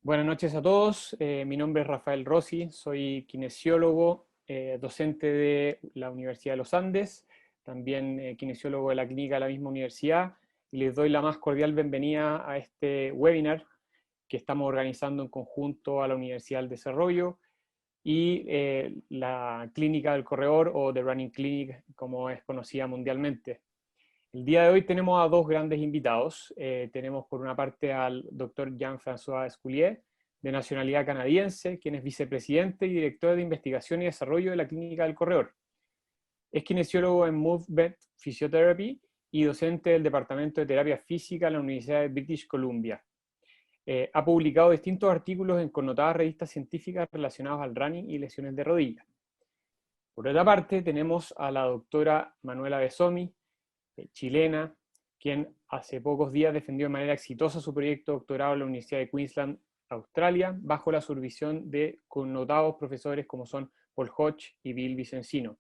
Buenas noches a todos, mi nombre es Rafael Rossi, soy kinesiólogo, docente de la Universidad de los Andes, también kinesiólogo de la clínica de la misma universidad, y les doy la más cordial bienvenida a este webinar que estamos organizando en conjunto a la Universidad del Desarrollo y la Clínica del Corredor, o The Running Clinic, como es conocida mundialmente. El día de hoy tenemos a dos grandes invitados. Tenemos por una parte al doctor Jean-François Esculier, de nacionalidad canadiense, quien es vicepresidente y director de investigación y desarrollo de la Clínica del Corredor. Es kinesiólogo en Movement Physiotherapy y docente del Departamento de Terapia Física en la Universidad de British Columbia. Ha publicado distintos artículos en connotadas revistas científicas relacionados al running y lesiones de rodilla. Por otra parte, tenemos a la doctora Manuela Besomi, chilena, quien hace pocos días defendió de manera exitosa su proyecto de doctorado en la Universidad de Queensland, Australia, bajo la supervisión de connotados profesores como son Paul Hodge y Bill Vicencino.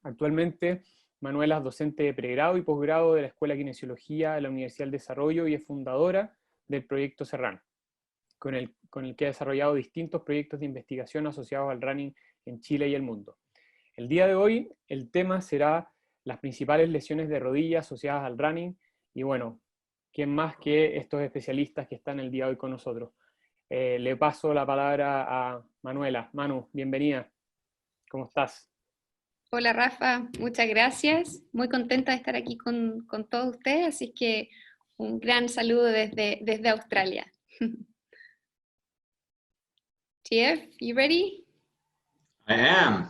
Actualmente, Manuela es docente de pregrado y posgrado de la Escuela de Kinesiología de la Universidad del Desarrollo y es fundadora del proyecto Serrano, con el que ha desarrollado distintos proyectos de investigación asociados al running en Chile y el mundo. El día de hoy, el tema será las principales lesiones de rodilla asociadas al running, y bueno, ¿quién más que estos especialistas que están el día de hoy con nosotros? Le paso la palabra a Manuela. Manu, bienvenida. ¿Cómo estás? Hola Rafa, muchas gracias. Muy contenta de estar aquí con todos ustedes, así que un gran saludo desde Australia. Jeff, you ready? I am.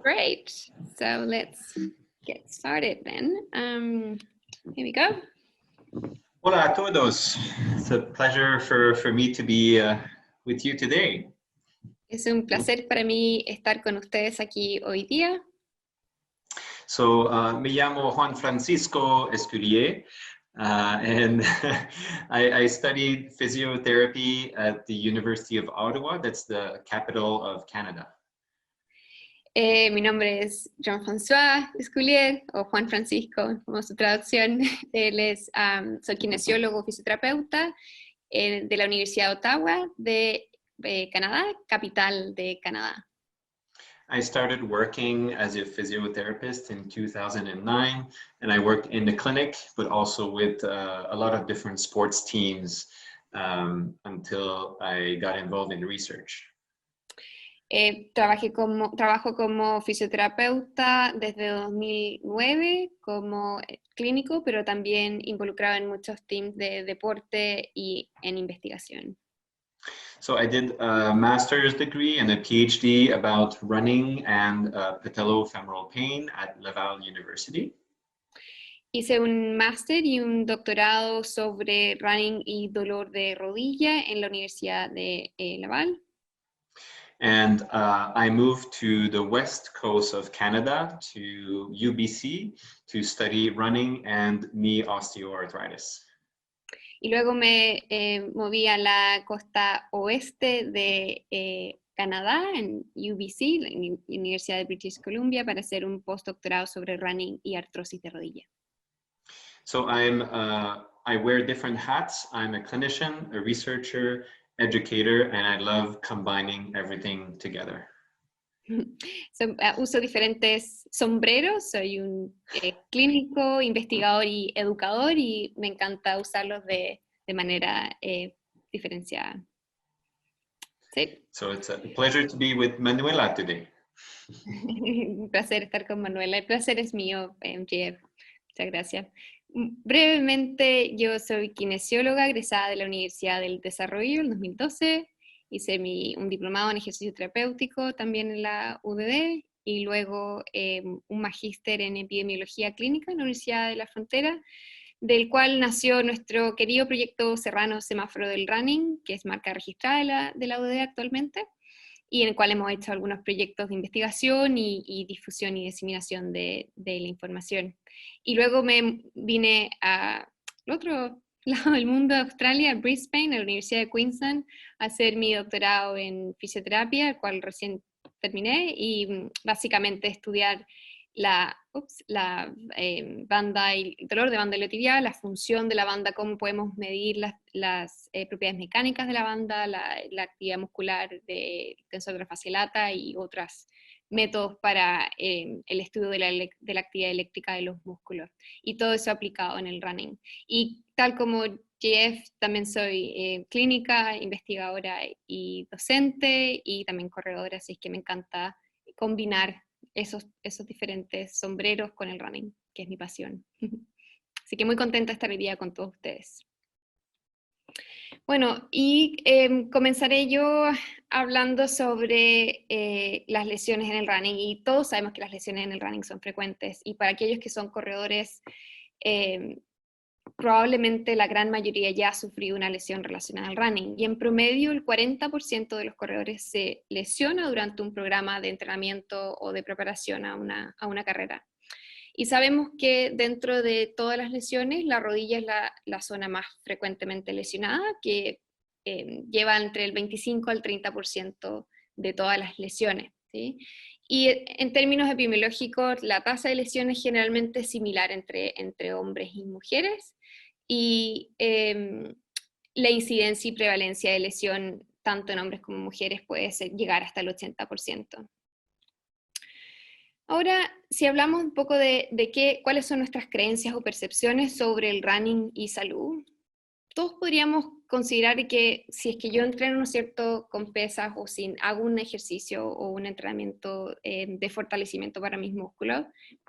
Great. So let's get started then. Here we go. Hola a todos. It's a pleasure for me to be with you today. Es un placer para mí estar con ustedes aquí hoy día. So, me llamo Juan Francisco Esculier, and I studied physiotherapy at the University of Ottawa. That's the capital of Canada. Mi nombre es Jean-François Esculier, o Juan Francisco, como su traducción. Soy kinesiólogo, fisioterapeuta de la Universidad de Ottawa, de Canadá, capital de Canadá. I started working as a physiotherapist in 2009, and I worked in the clinic, but also with a lot of different sports teams until I got involved in research. Trabajo como fisioterapeuta desde 2009 como clínico, pero también involucrado en muchos teams de deporte y en investigación. So I did a master's degree and a PhD about running and patellofemoral pain at Laval University. Hice un máster y un doctorado sobre running y dolor de rodilla en la Universidad de Laval. And I moved to the west coast of Canada, to UBC, to study running and knee osteoarthritis. Y luego me moví a la costa oeste de Canadá, en UBC, la Universidad de British Columbia, para hacer un postdoctorado sobre running y artrosis de rodilla. So I wear different hats. I'm a clinician, a researcher, educator, and I love combining everything together. Uso diferentes sombreros, soy un clínico, investigador y educador, y me encanta usarlos de manera diferenciada. Sí. So it's a pleasure to be with Manuela today. Un placer estar con Manuela, el placer es mío, Jeff. Muchas gracias. Brevemente, yo soy kinesióloga egresada de la Universidad del Desarrollo en 2012. Hice un diplomado en ejercicio terapéutico también en la UDD, y luego un magíster en epidemiología clínica en la Universidad de la Frontera, del cual nació nuestro querido proyecto Serrano Semáforo del Running, que es marca registrada de la UDD actualmente, y en el cual hemos hecho algunos proyectos de investigación y difusión y diseminación de la información. Y luego me vine al otro lado del mundo, a Australia, a Brisbane, a la Universidad de Queensland, a hacer mi doctorado en fisioterapia, el cual recién terminé, y básicamente estudiar banda, el dolor de banda iliotibial, la función de la banda, cómo podemos medir las propiedades mecánicas de la banda, la actividad muscular del tensor de la fascia lata y otros métodos para el estudio de la actividad eléctrica de los músculos. Y todo eso aplicado en el running. Y tal como Jeff, también soy clínica, investigadora y docente, y también corredora, así que me encanta combinar esos diferentes sombreros con el running, que es mi pasión. Así que muy contenta de estar hoy día con todos ustedes. Bueno, y comenzaré yo hablando sobre las lesiones en el running, y todos sabemos que las lesiones en el running son frecuentes, y para aquellos que son corredores, probablemente la gran mayoría ya ha sufrido una lesión relacionada al running, y en promedio el 40% de los corredores se lesiona durante un programa de entrenamiento o de preparación a una carrera. Y sabemos que dentro de todas las lesiones, la rodilla es la zona más frecuentemente lesionada, que lleva entre el 25 al 30% de todas las lesiones, ¿sí? Y en términos epidemiológicos, la tasa de lesiones generalmente es similar entre hombres y mujeres, y la incidencia y prevalencia de lesión, tanto en hombres como mujeres, puede llegar hasta el 80%. Ahora, si hablamos un poco de cuáles son nuestras creencias o percepciones sobre el running y salud, todos podríamos considerar que si es que yo entreno, ¿no es cierto?, con pesas, o si hago un ejercicio o un entrenamiento de fortalecimiento para mis músculos,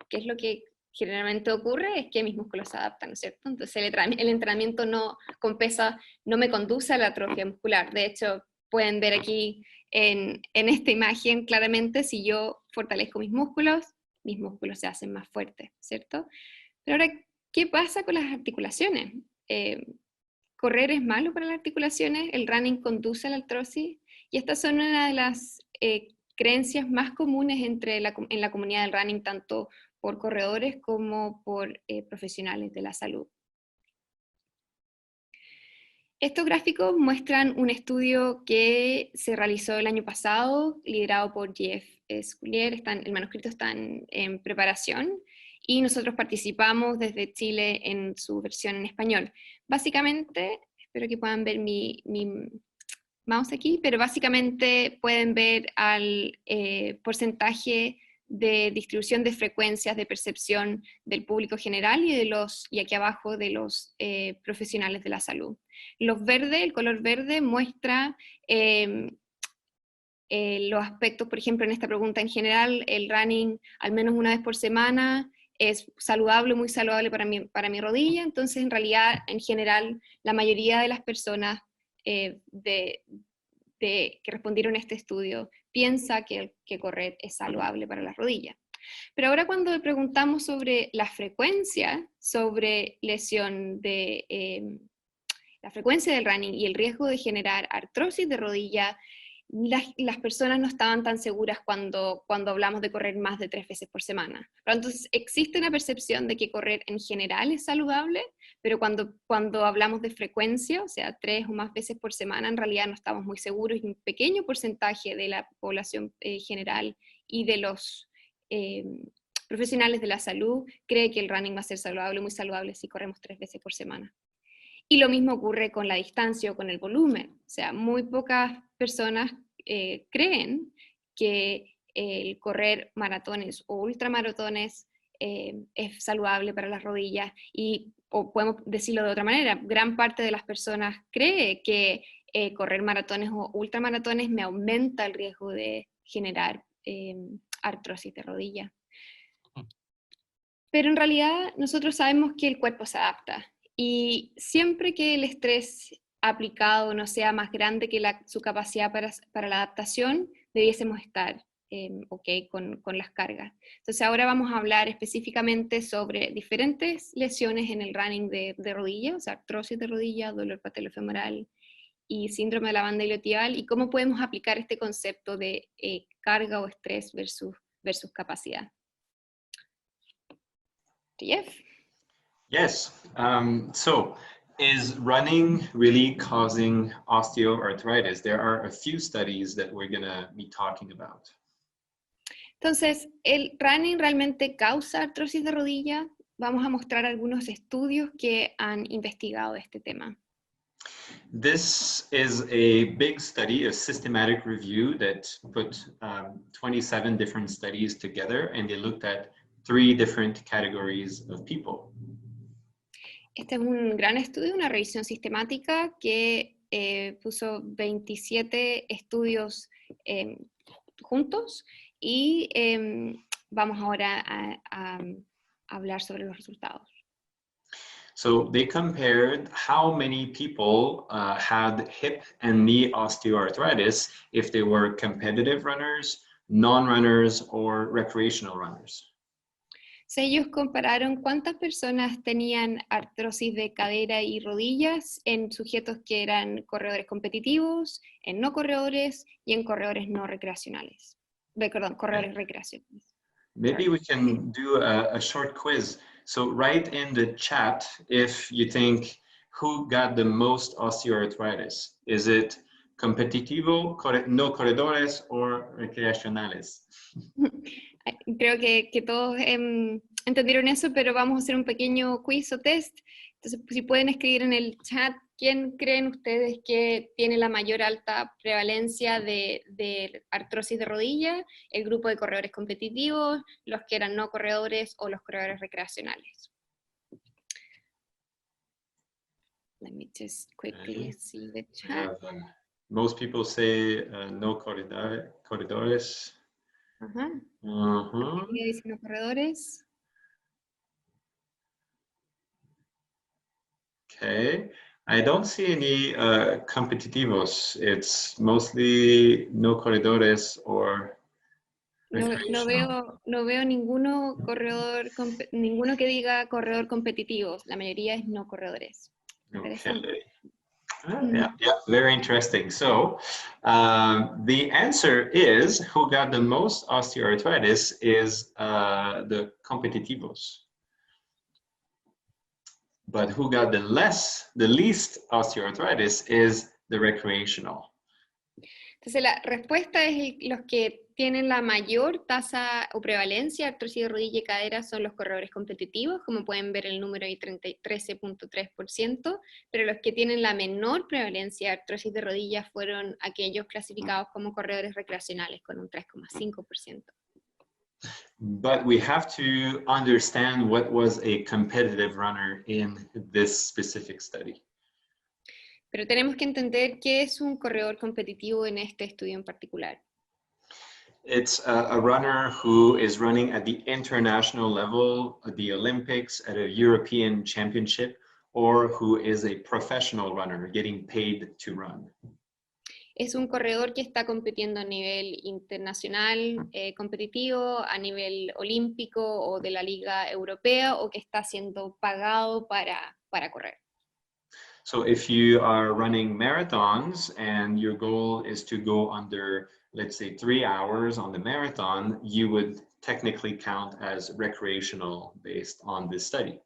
¿qué es lo que generalmente ocurre? Es que mis músculos se adaptan, ¿no es cierto? Entonces el entrenamiento con pesas no me conduce a la atrofia muscular. De hecho, pueden ver aquí en esta imagen claramente, si yo fortalezco mis músculos se hacen más fuertes, ¿cierto? Pero ahora, ¿qué pasa con las articulaciones? ¿Correr es malo para las articulaciones? ¿El running conduce a la artrosis? Y estas son una de las creencias más comunes en la comunidad del running, tanto por corredores como por profesionales de la salud. Estos gráficos muestran un estudio que se realizó el año pasado, liderado por Jeff Sculier. El manuscrito está en preparación, y nosotros participamos desde Chile en su versión en español. Básicamente, espero que puedan ver mi mouse aquí, pero básicamente pueden ver al porcentaje de distribución de frecuencias de percepción del público general y aquí abajo de los profesionales de la salud. El color verde muestra los aspectos, por ejemplo, en esta pregunta en general, el running al menos una vez por semana es saludable, muy saludable para mi rodilla. Entonces, en realidad, en general, la mayoría de las personas que respondieron a este estudio piensa que correr es saludable para las rodillas. Pero ahora, cuando le preguntamos sobre la frecuencia, sobre lesión la frecuencia del running y el riesgo de generar artrosis de rodilla, las personas no estaban tan seguras cuando hablamos de correr más de 3 veces por semana. Pero entonces existe una percepción de que correr en general es saludable, pero cuando hablamos de frecuencia, o sea, 3 o más veces por semana, en realidad no estamos muy seguros, y un pequeño porcentaje de la población general y de los profesionales de la salud cree que el running va a ser saludable, muy saludable, si corremos 3 veces por semana. Y lo mismo ocurre con la distancia o con el volumen. O sea, muy pocas personas creen que el correr maratones o ultramaratones es saludable para las rodillas, o podemos decirlo de otra manera, gran parte de las personas cree que correr maratones o ultramaratones me aumenta el riesgo de generar artrosis de rodilla. Pero en realidad nosotros sabemos que el cuerpo se adapta, y siempre que el estrés aplicado no sea más grande que su capacidad para la adaptación, debiésemos estar ok con las cargas. Entonces ahora vamos a hablar específicamente sobre diferentes lesiones en el running de rodilla, o sea, artrosis de rodilla, dolor patelofemoral y síndrome de la banda iliotibial, y cómo podemos aplicar este concepto de carga o estrés versus capacidad. Jeff. Yes. So is running really causing osteoarthritis? There are a few studies that we're going to be talking about. Entonces, ¿el running realmente causa artrosis de rodilla? Vamos a mostrar algunos estudios que han investigado este tema. This is a big study, a systematic review that put 27 different studies together, and they looked at 3 different categories of people. Este es un gran estudio, una revisión sistemática que puso 27 estudios juntos y vamos ahora a hablar sobre los resultados. So they compared how many people had hip and knee osteoarthritis if they were competitive runners, non-runners, or recreational runners. Ellos compararon cuántas personas tenían artrosis de cadera y rodillas en sujetos que eran corredores competitivos, en no corredores y en corredores no recreacionales. Perdón, corredores recreacionales. Maybe we can do a short quiz. So write in the chat if you think who got the most osteoarthritis. Is it competitivo, no corredores, or recreacionales? Creo que todos entendieron eso, pero vamos a hacer un pequeño quiz o test. Entonces, si pueden escribir en el chat, ¿quién creen ustedes que tiene la mayor alta prevalencia de artrosis de rodilla? ¿El grupo de corredores competitivos, los que eran no corredores o los corredores recreacionales? Let me just quickly see the chat. Most people say no corredores. Ajá. Uh-huh. Dicen no corredores. Okay, I don't see any competitivos. It's mostly no corredores or No veo ninguno que diga corredor competitivo. La mayoría es no corredores. Okay. Yeah, very interesting. So the answer is who got the most osteoarthritis is the competitivos. But who got the least osteoarthritis is the recreational. Entonces la respuesta es los que tienen la mayor tasa o prevalencia de artrosis de rodilla y cadera son los corredores competitivos, como pueden ver el número ahí 13.3%, pero los que tienen la menor prevalencia de artrosis de rodilla fueron aquellos clasificados como corredores recreacionales con un 3.5%. But we have to understand what was a competitive runner in this specific study. Pero tenemos que entender qué es un corredor competitivo en este estudio en particular. It's a runner who is running at the international level, at the Olympics, at a European championship, or who is a professional runner getting paid to run. Es un corredor que está compitiendo a nivel internacional, competitivo, a nivel olímpico o de la Liga Europea, o que está siendo pagado para correr. So if you are running marathons and your goal is to go under, let's say, 3 hours on the marathon, you would technically count as recreational based on this study.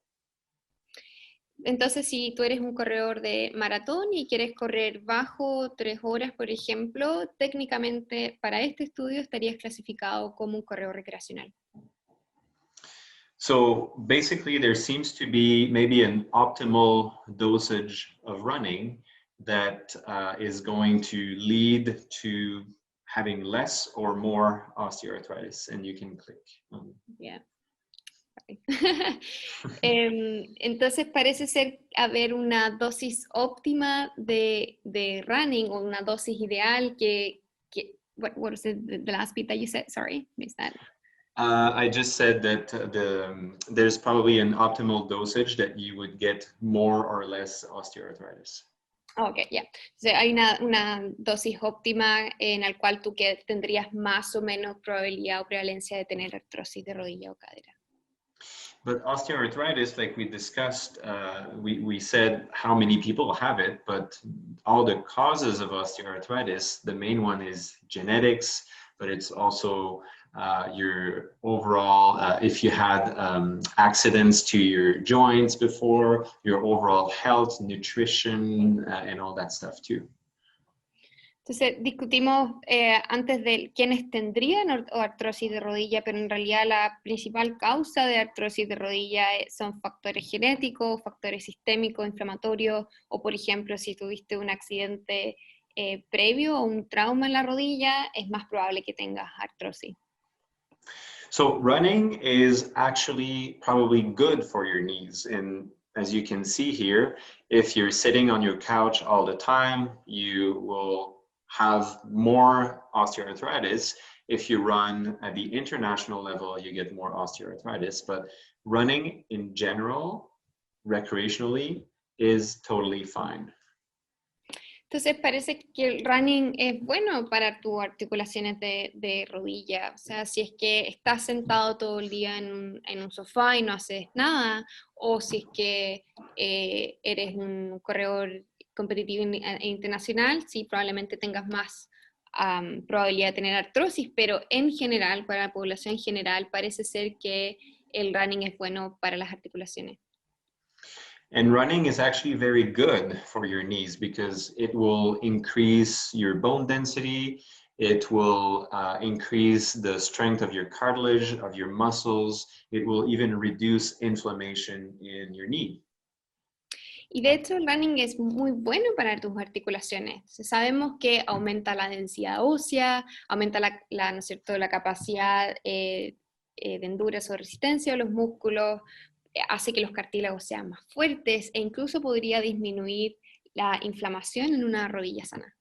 Entonces, si tú eres un corredor de maratón y quieres correr bajo 3 horas, por ejemplo, técnicamente para este estudio estarías clasificado como un corredor recreacional. So basically, there seems to be maybe an optimal dosage of running that is going to lead to having less or more osteoarthritis, and you can click. Yeah. Entonces parece ser haber una dosis óptima de running o una dosis ideal que what was the last bit that you said? Sorry, missed that. I just said that there's probably an optimal dosage that you would get more or less osteoarthritis. Ok, ya. Yeah. Hay una dosis óptima en la cual tú tendrías más o menos probabilidad o prevalencia de tener artrosis de rodilla o cadera. But osteoarthritis, like we discussed, we said how many people have it, but all the causes of osteoarthritis, the main one is genetics, but it's also your overall, if you had accidents to your joints before, your overall health, nutrition, and all that stuff too. Entonces, discutimos antes de quiénes tendrían artrosis de rodilla, pero en realidad la principal causa de artrosis de rodilla son factores genéticos, factores sistémicos, inflamatorios, o por ejemplo, si tuviste un accidente previo o un trauma en la rodilla, es más probable que tengas artrosis. So running is actually probably good for your knees. And as you can see here, if you're sitting on your couch all the time, you will have more osteoarthritis. If you run at the international level, you get more osteoarthritis. But running in general, recreationally, is totally fine. Entonces parece que el running es bueno para tus articulaciones de rodilla. O sea, si es que estás sentado todo el día en un sofá y no haces nada, o si es que eres un corredor competitivo e internacional, sí, probablemente tengas más probabilidad de tener artrosis, pero en general, para la población en general, parece ser que el running es bueno para las articulaciones. And running is actually very good for your knees because it will increase your bone density. It will increase the strength of your cartilage, of your muscles. It will even reduce inflammation in your knee. Y de hecho el running es muy bueno para tus articulaciones. Sabemos que aumenta la densidad ósea, aumenta ¿no es cierto?, la capacidad de endurance o resistencia de los músculos, hace que los cartílagos sean más fuertes e incluso podría disminuir la inflamación en una rodilla sana.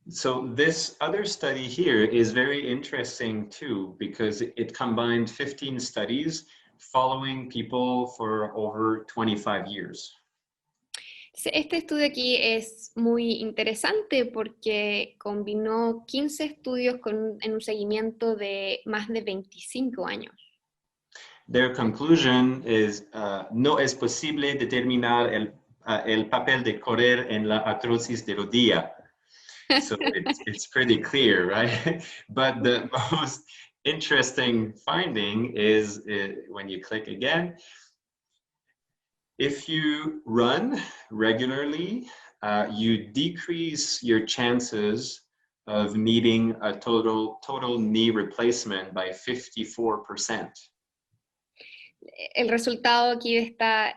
So this other study here is very interesting too, because it combined 15 studies following people for over 25 years. Este estudio aquí es muy interesante porque combinó 15 estudios en un seguimiento de más de 25 años. Their conclusion is, no es posible determinar el papel de correr en la artrosis de rodilla. So it's pretty clear, right? But the most interesting finding is when you click again, if you run regularly, you decrease your chances of needing a total knee replacement by 54%. El resultado aquí de esta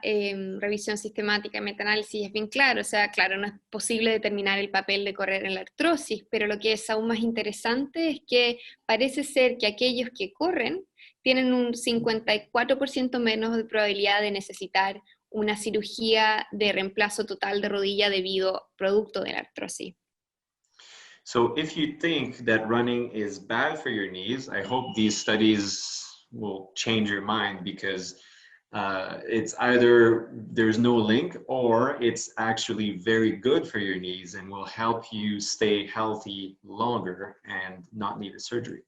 revisión sistemática y metaanálisis es bien claro, o sea, claro, no es posible determinar el papel de correr en la artrosis, pero lo que es aún más interesante es que parece ser que aquellos que corren tienen un 54% menos de probabilidad de necesitar una cirugía de reemplazo total de rodilla producto de la artrosis. So if you think that running is bad for your knees, I hope these studies will change your mind, because it's either there's no link or it's actually very good for your knees and will help you stay healthy longer and not need a surgery.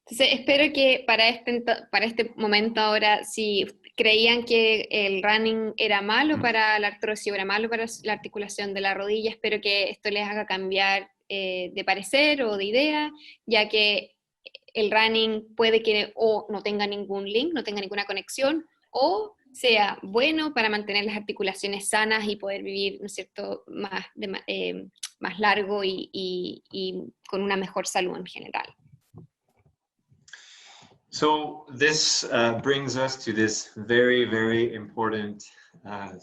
Entonces espero que para este momento ahora, si creían que el running era malo para la artrosis o era malo para la articulación de la rodilla, espero que esto les haga cambiar de parecer o de idea, ya que el running puede que o no tenga ningún link, no tenga ninguna conexión, o sea bueno para mantener las articulaciones sanas y poder vivir, ¿no es cierto?, más largo y con una mejor salud en general. So this brings us to this very, very important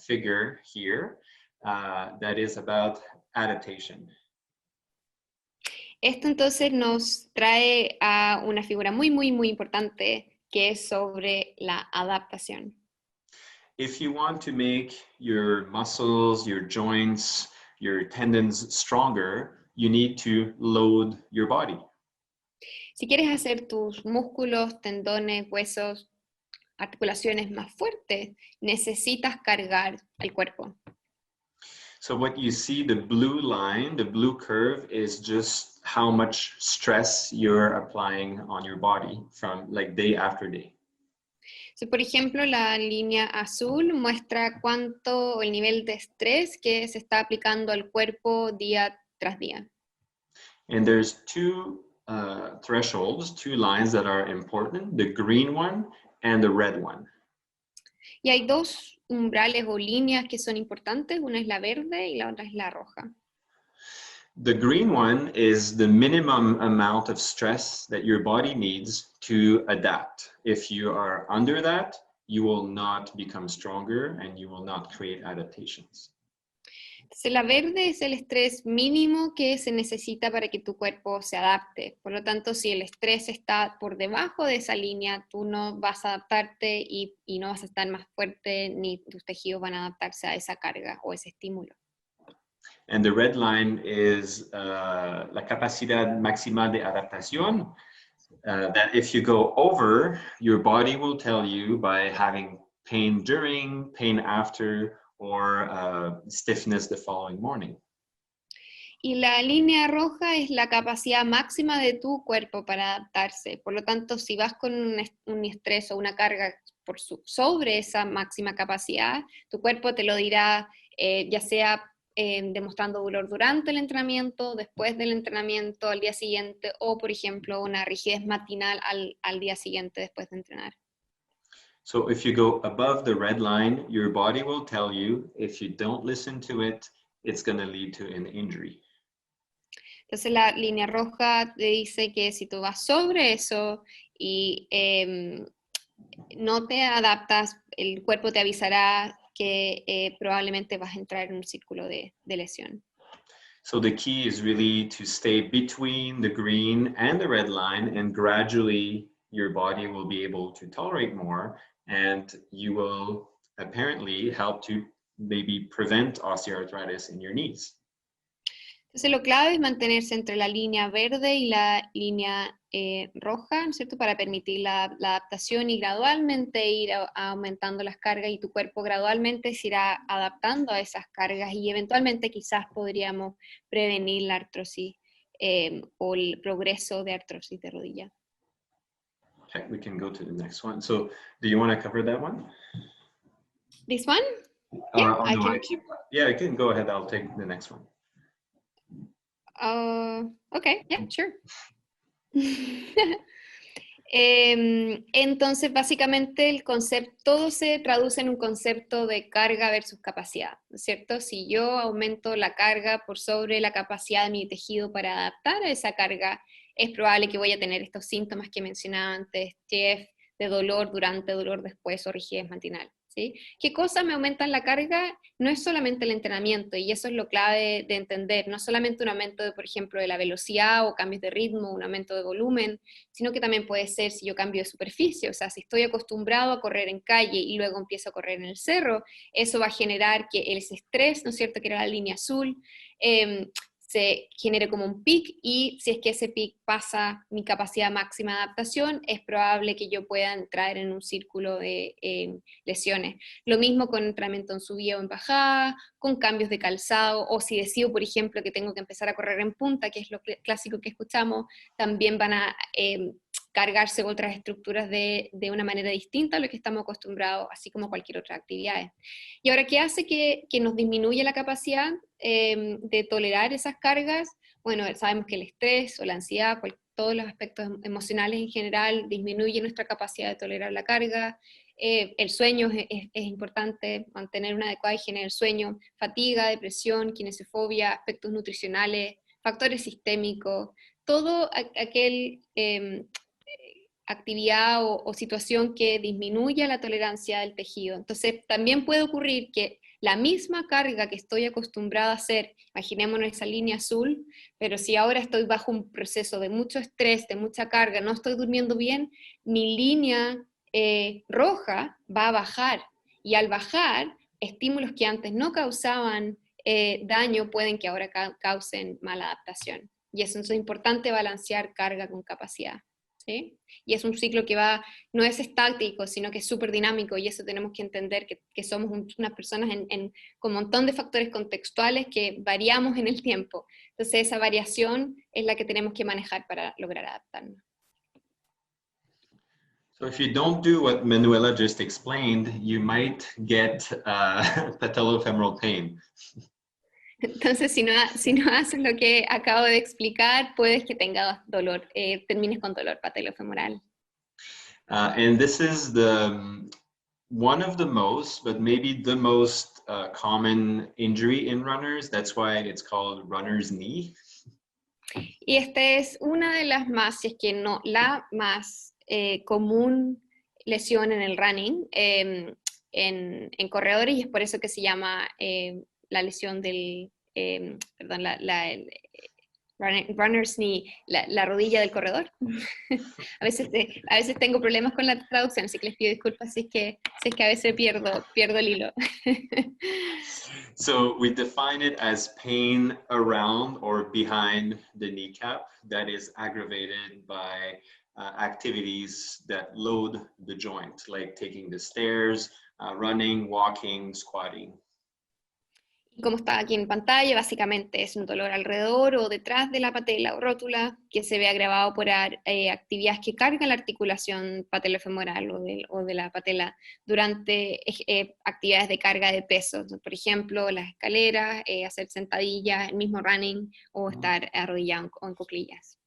figure here that is about adaptation. Esto entonces nos trae a una figura muy, muy, muy importante que es sobre la adaptación. If you want to make your muscles, your joints, your tendons stronger, you need to load your body. Si quieres hacer tus músculos, tendones, huesos, articulaciones más fuertes, necesitas cargar el cuerpo. So what you see, the blue line, the blue curve, is just how much stress you're applying on your body from like day after day. So, por ejemplo, la línea azul muestra cuánto el nivel de estrés que se está aplicando al cuerpo día tras día. And there's two thresholds, two lines that are important, the green one and the red one. Y hay dos umbrales o líneas que son importantes, una es la verde y la otra es la roja. The green one is the minimum amount of stress that your body needs to adapt. If you are under that, you will not become stronger and you will not create adaptations. Entonces, la verde es el estrés mínimo que se necesita para que tu cuerpo se adapte. Por lo tanto, si el estrés está por debajo de esa línea, tú no vas a adaptarte y no vas a estar más fuerte, ni tus tejidos van a adaptarse a esa carga o ese estímulo. And the red line is la capacidad máxima de adaptación. That if you go over, your body will tell you by having pain during, pain after, or stiffness the following morning. Y la línea roja es la capacidad máxima de tu cuerpo para adaptarse. Por lo tanto, si vas con un estrés o una carga sobre esa máxima capacidad, tu cuerpo te lo dirá, ya sea demostrando dolor durante el entrenamiento, después del entrenamiento, al día siguiente, o por ejemplo una rigidez matinal al día siguiente después de entrenar. So if you go above the red line, your body will tell you, if you don't listen to it, it's going to lead to an injury. Entonces la línea roja te dice que si tú vas sobre eso y no te adaptas, el cuerpo te avisará que probablemente vas a entrar en un círculo de lesión. So the key is really to stay between the green and the red line, and gradually your body will be able to tolerate more, and you will apparently help to maybe prevent osteoarthritis in your knees. Entonces lo clave es mantenerse entre la línea verde y la línea roja, ¿no es cierto? Para permitir la adaptación y gradualmente ir aumentando las cargas, y tu cuerpo gradualmente se irá adaptando a esas cargas y eventualmente quizás podríamos prevenir la artrosis o el progreso de artrosis de rodilla. Okay, we can go to the next one. So do you want to cover that one? This one? Yeah, I can go ahead. I'll take the next one. Okay, yeah, sure. Entonces, básicamente el concepto, todo se traduce en un concepto de carga versus capacidad, ¿no es cierto? Si yo aumento la carga por sobre la capacidad de mi tejido para adaptar a esa carga, es probable que voy a tener estos síntomas que mencionaba antes, TF, de dolor durante, dolor después o rigidez matinal. ¿Sí? ¿Qué cosas me aumentan la carga? No es solamente el entrenamiento, y eso es lo clave de entender, no solamente un aumento, por ejemplo, de la velocidad o cambios de ritmo, un aumento de volumen, sino que también puede ser si yo cambio de superficie, o sea, si estoy acostumbrado a correr en calle y luego empiezo a correr en el cerro, eso va a generar que ese estrés, ¿no es cierto?, que era la línea azul, se genere como un pic, y si es que ese pic pasa mi capacidad máxima de adaptación, es probable que yo pueda entrar en un círculo de lesiones. Lo mismo con entrenamiento en subida o en bajada, con cambios de calzado, o si decido, por ejemplo, que tengo que empezar a correr en punta, que es lo clásico que escuchamos, también van a cargarse otras estructuras de una manera distinta a lo que estamos acostumbrados, así como cualquier otra actividad. Y ahora, ¿qué hace que nos disminuya la capacidad de tolerar esas cargas? Bueno, sabemos que el estrés o la ansiedad, todos los aspectos emocionales en general, disminuyen nuestra capacidad de tolerar la carga. El sueño es importante, mantener una adecuada higiene del sueño, fatiga, depresión, kinesiofobia, aspectos nutricionales, factores sistémicos, todo aquel actividad o situación que disminuya la tolerancia del tejido. Entonces, también puede ocurrir que la misma carga que estoy acostumbrada a hacer, imaginémonos esa línea azul, pero si ahora estoy bajo un proceso de mucho estrés, de mucha carga, no estoy durmiendo bien, mi línea roja va a bajar, y al bajar, estímulos que antes no causaban daño pueden que ahora causen mala adaptación. Y eso es importante, balancear carga con capacidad. ¿Sí? Y es un ciclo que no es estático, sino que es súper dinámico, y eso tenemos que entender, que somos unas personas con un montón de factores contextuales que variamos en el tiempo. Entonces esa variación es la que tenemos que manejar para lograr adaptarnos. So if you don't do what Manuela just explained, you might get patellofemoral pain. Entonces, si no haces lo que acabo de explicar, puedes que tengas dolor, termines con dolor patelofemoral. And this is one of the most, but maybe the most common injury in runners. That's why it's called runner's knee. Y esta es una de las más, si es que no la más común lesión en el running, en corredores, y es por eso que se llama la lesión del, perdón, runner's knee, la rodilla del corredor. a veces tengo problemas con la traducción, así que les pido disculpas si es que a veces pierdo el hilo. So we define it as pain around or behind the kneecap that is aggravated by activities that load the joint, like taking the stairs, running, walking, squatting. Y como está aquí en pantalla, básicamente es un dolor alrededor o detrás de la patela o rótula que se ve agravado por actividades que cargan la articulación patelofemoral o de la patela durante actividades de carga de peso, por ejemplo, las escaleras, hacer sentadillas, el mismo running o estar arrodillado o en cuclillas.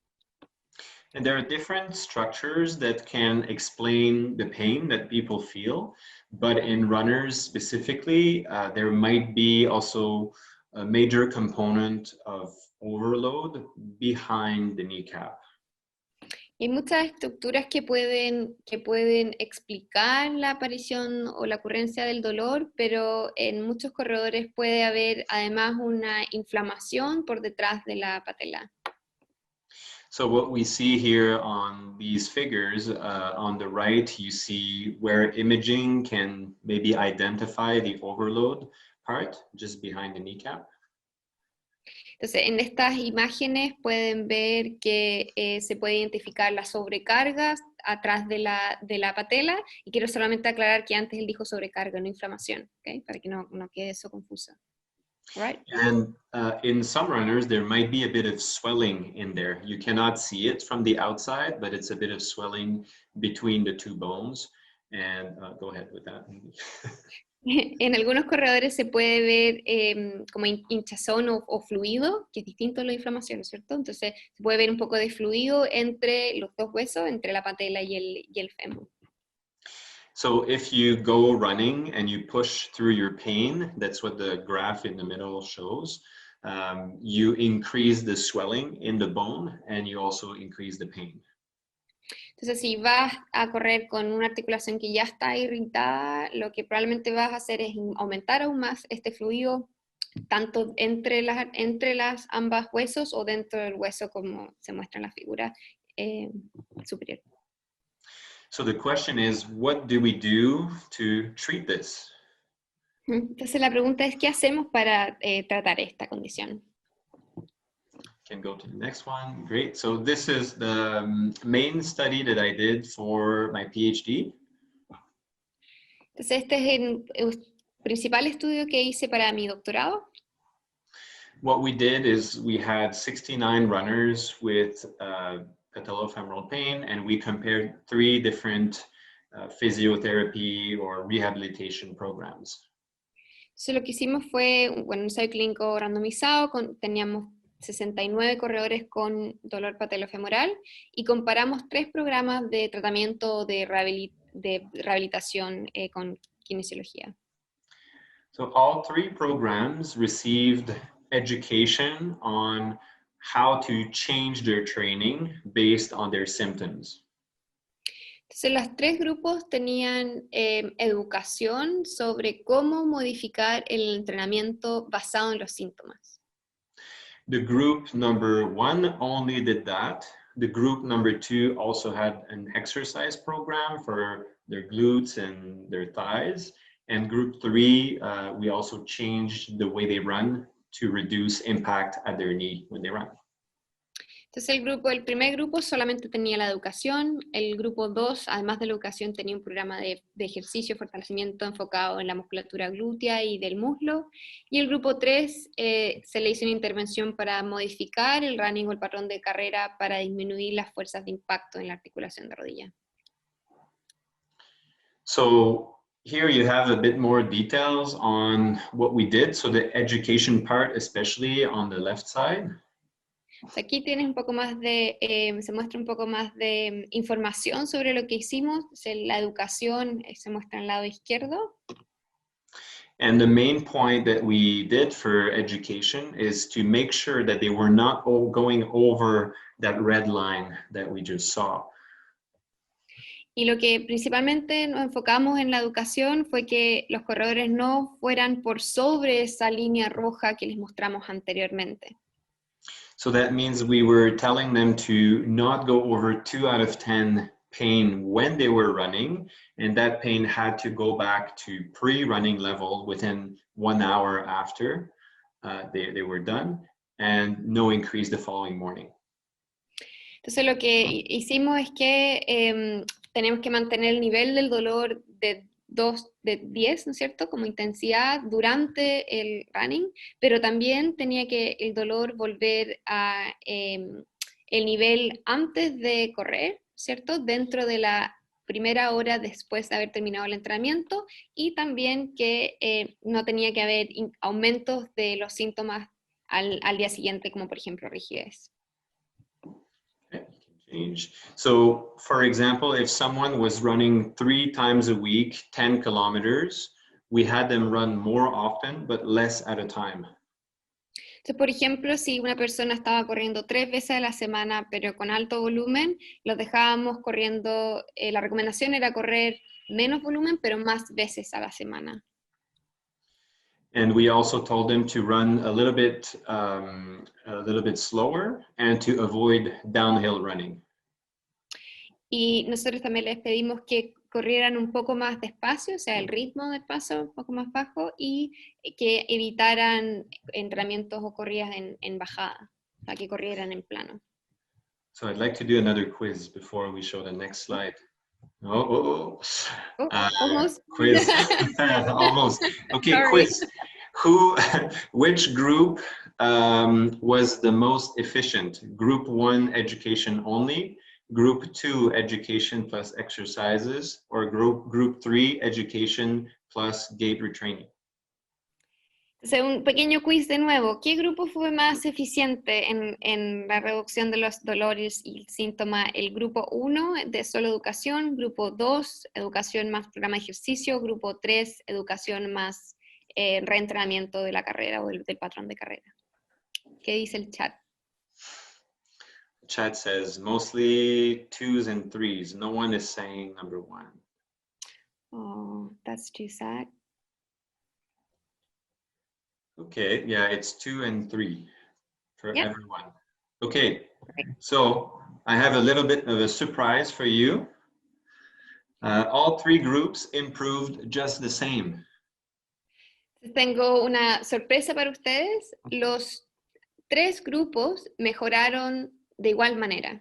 And there are different structures that can explain the pain that people feel. But in runners specifically, there might be also a major component of overload behind the kneecap. Hay muchas estructuras que pueden explicar la aparición o la ocurrencia del dolor, pero en muchos corredores puede haber además una inflamación por detrás de la patela. So what we see here on these figures, on the right, you see where imaging can maybe identify the overload part just behind the kneecap. Entonces, en estas imágenes pueden ver que se puede identificar las sobrecargas atrás de la patela, y quiero solamente aclarar que antes él dijo sobrecarga, no inflamación, ¿okay? Para que no quede eso confuso. Right. And in some runners, there might be a bit of swelling in there. You cannot see it from the outside, but it's a bit of swelling between the two bones. And go ahead with that. En algunos corredores se puede ver como hinchazón o fluido, que es distinto a la inflamación, ¿cierto? Entonces se puede ver un poco de fluido entre los dos huesos, entre la patela y el fémur. So if you go running and you push through your pain, that's what the graph in the middle shows. You increase the swelling in the bone and you also increase the pain. Entonces, si vas a correr con una articulación que ya está irritada, lo que probablemente vas a hacer es aumentar aún más este fluido, tanto entre las ambas huesos o dentro del hueso, como se muestra en la figura superior. So the question is, what do we do to treat this? Entonces la pregunta es, ¿qué hacemos para tratar esta condición? Can go to the next one. Great. So this is the main study that I did for my PhD. Entonces este es el principal estudio que hice para mi doctorado. What we did is we had 69 runners with patellofemoral pain, and we compared 3 different physiotherapy or rehabilitation programs. Entonces lo que hicimos fue un ensayo clínico randomizado, teníamos 69 corredores con dolor patelofemoral y comparamos 3 programas de tratamiento de rehabilitación con kinesiología. So all 3 programs received education on how to change their training based on their symptoms. Entonces los 3 grupos tenían educación sobre cómo modificar el entrenamiento basado en los síntomas. The group number 1 only did that. The group number 2 also had an exercise program for their glutes and their thighs. And group 3, we also changed the way they run to reduce impact at their knee when they run. Entonces el primer grupo solamente tenía la educación, el grupo 2, además de la educación, tenía un programa de ejercicio, fortalecimiento enfocado en la musculatura glútea y del muslo, y el grupo 3 se le hizo una intervención para modificar el running o el patrón de carrera para disminuir las fuerzas de impacto en la articulación de rodilla. So here you have a bit more details on what we did. So the education part, especially on the left side. Aquí tienes un poco más de, se muestra un poco más de información sobre lo que hicimos. La educación se muestra en el lado izquierdo. And the main point that we did for education is to make sure that they were not going over that red line that we just saw. Y lo que principalmente nos enfocamos en la educación fue que los corredores no fueran por sobre esa línea roja que les mostramos anteriormente. So that means we were telling them to not go over 2 out of 10 pain when they were running, and that pain had to go back to pre-running level within 1 hour after they were done, and no increase the following morning. Entonces lo que hicimos es que tenemos que mantener el nivel del dolor de 10, ¿no es cierto?, como intensidad durante el running, pero también tenía que el dolor volver a el nivel antes de correr, ¿cierto?, dentro de la primera hora después de haber terminado el entrenamiento, y también que no tenía que haber aumentos de los síntomas al día siguiente, como por ejemplo rigidez. Change. So, for example, if someone was running 3 times a week, 10 kilometers, we had them run more often, but less at a time. Entonces, por ejemplo, si una persona estaba corriendo 3 veces a la semana, pero con alto volumen, los dejábamos corriendo, la recomendación era correr menos volumen, pero más veces a la semana. And we also told them to run a little bit slower and to avoid downhill running. Y nosotros también les pedimos que corrieran un poco más despacio, o sea, el ritmo del paso un poco más bajo, y que evitaran entrenamientos o corridas en bajada, o sea, que corrieran en plano. So I'd like to do another quiz before we show the next slide. Almost. Quiz. Almost. Okay, Sorry. quiz. Which group was the most efficient? Group 1, education only, Group 2, education plus exercises, or Group 3, education plus gait retraining? Entonces, un pequeño quiz de nuevo. ¿Qué grupo fue más eficiente en la reducción de los dolores y síntomas? ¿El grupo 1 de solo educación? ¿Grupo 2, educación más programa de ejercicio? ¿Grupo 3, educación más reentrenamiento de la carrera o del patrón de carrera? ¿Qué dice el chat? Chat says mostly 2s and 3s. No one is saying number 1. Oh, that's too sad. Okay, yeah, it's 2 and 3 for Yep. everyone. Okay, so I have a little bit of a surprise for you. All 3 groups improved just the same. Tengo una sorpresa para ustedes. Los 3 grupos mejoraron de igual manera.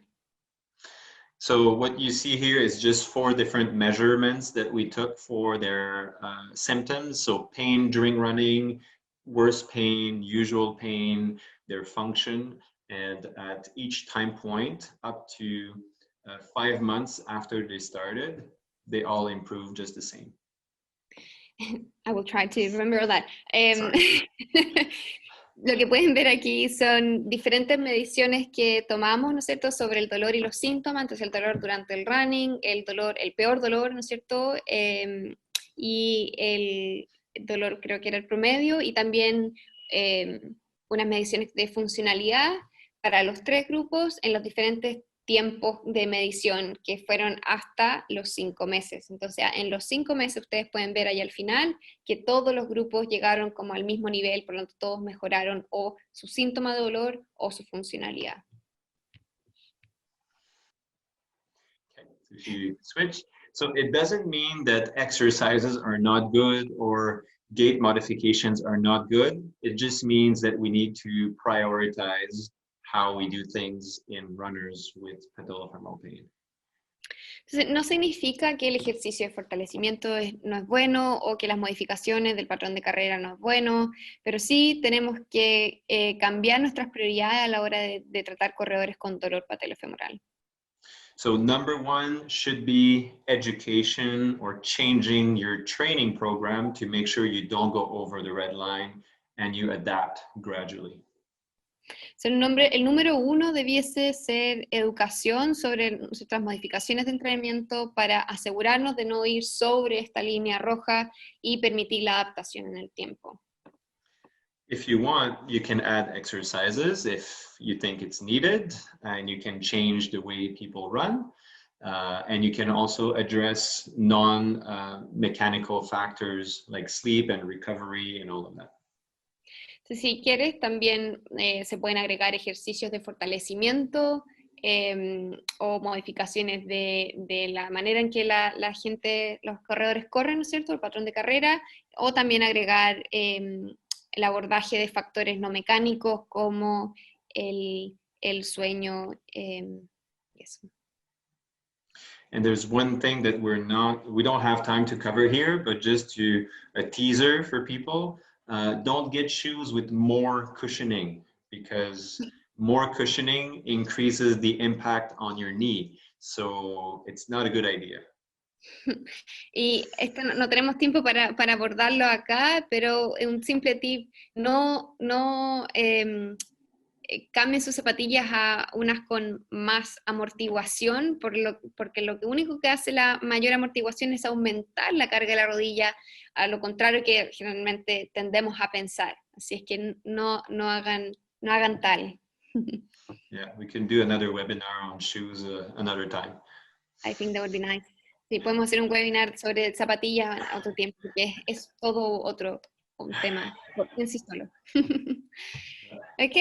So what you see here is just 4 different measurements that we took for their symptoms. So pain during running, worse pain, usual pain, their function, and at each time point up to 5 months after they started, they all improved just the same. I will try to remember that. Lo que pueden ver aquí son diferentes mediciones que tomamos, ¿no es cierto?, sobre el dolor y los síntomas. Entonces el dolor durante el running, el peor dolor, ¿no es cierto?, y el dolor creo que era el promedio, y también unas mediciones de funcionalidad para los 3 grupos en los diferentes tiempos de medición que fueron hasta los 5 meses. Entonces, en los 5 meses ustedes pueden ver ahí al final que todos los grupos llegaron como al mismo nivel, por lo tanto todos mejoraron o su síntoma de dolor o su funcionalidad. Okay, so if you switch, so it doesn't mean that exercises are not good or gait modifications are not good. It just means that we need to prioritize how we do things in runners with patellofemoral pain. Entonces, no significa que el ejercicio de fortalecimiento no es bueno o que las modificaciones del patrón de carrera no es bueno, pero sí tenemos que cambiar nuestras prioridades a la hora de tratar corredores con dolor patellofemoral. So number 1 should be education or changing your training program to make sure you don't go over the red line and you adapt gradually. So, el número 1 debiese ser educación sobre nuestras modificaciones de entrenamiento para asegurarnos de no ir sobre esta línea roja y permitir la adaptación en el tiempo. If you want, you can add exercises if you think it's needed, and you can change the way people run. And you can also address non-mechanical factors like sleep and recovery and all of that. Si quieres, también se pueden agregar ejercicios de fortalecimiento o modificaciones de la manera en que la gente, los corredores corren, ¿no es cierto?, el patrón de carrera, o también agregar el abordaje de factores no mecánicos como el sueño. Eso. And there's one thing that we don't have time to cover here, but just a teaser for people. Don't get shoes with more cushioning, because more cushioning increases the impact on your knee. So it's not a good idea. Y esto no tenemos tiempo para abordarlo acá, pero un simple tip, no cambien sus zapatillas a unas con más amortiguación, porque lo único que hace la mayor amortiguación es aumentar la carga de la rodilla, a lo contrario que generalmente tendemos a pensar. Así es que no hagan tal. Yeah, we can do another webinar on shoes another time. I think that would be nice. Sí, podemos hacer un webinar sobre zapatillas a otro tiempo, porque es todo un tema en sí solo. Ok,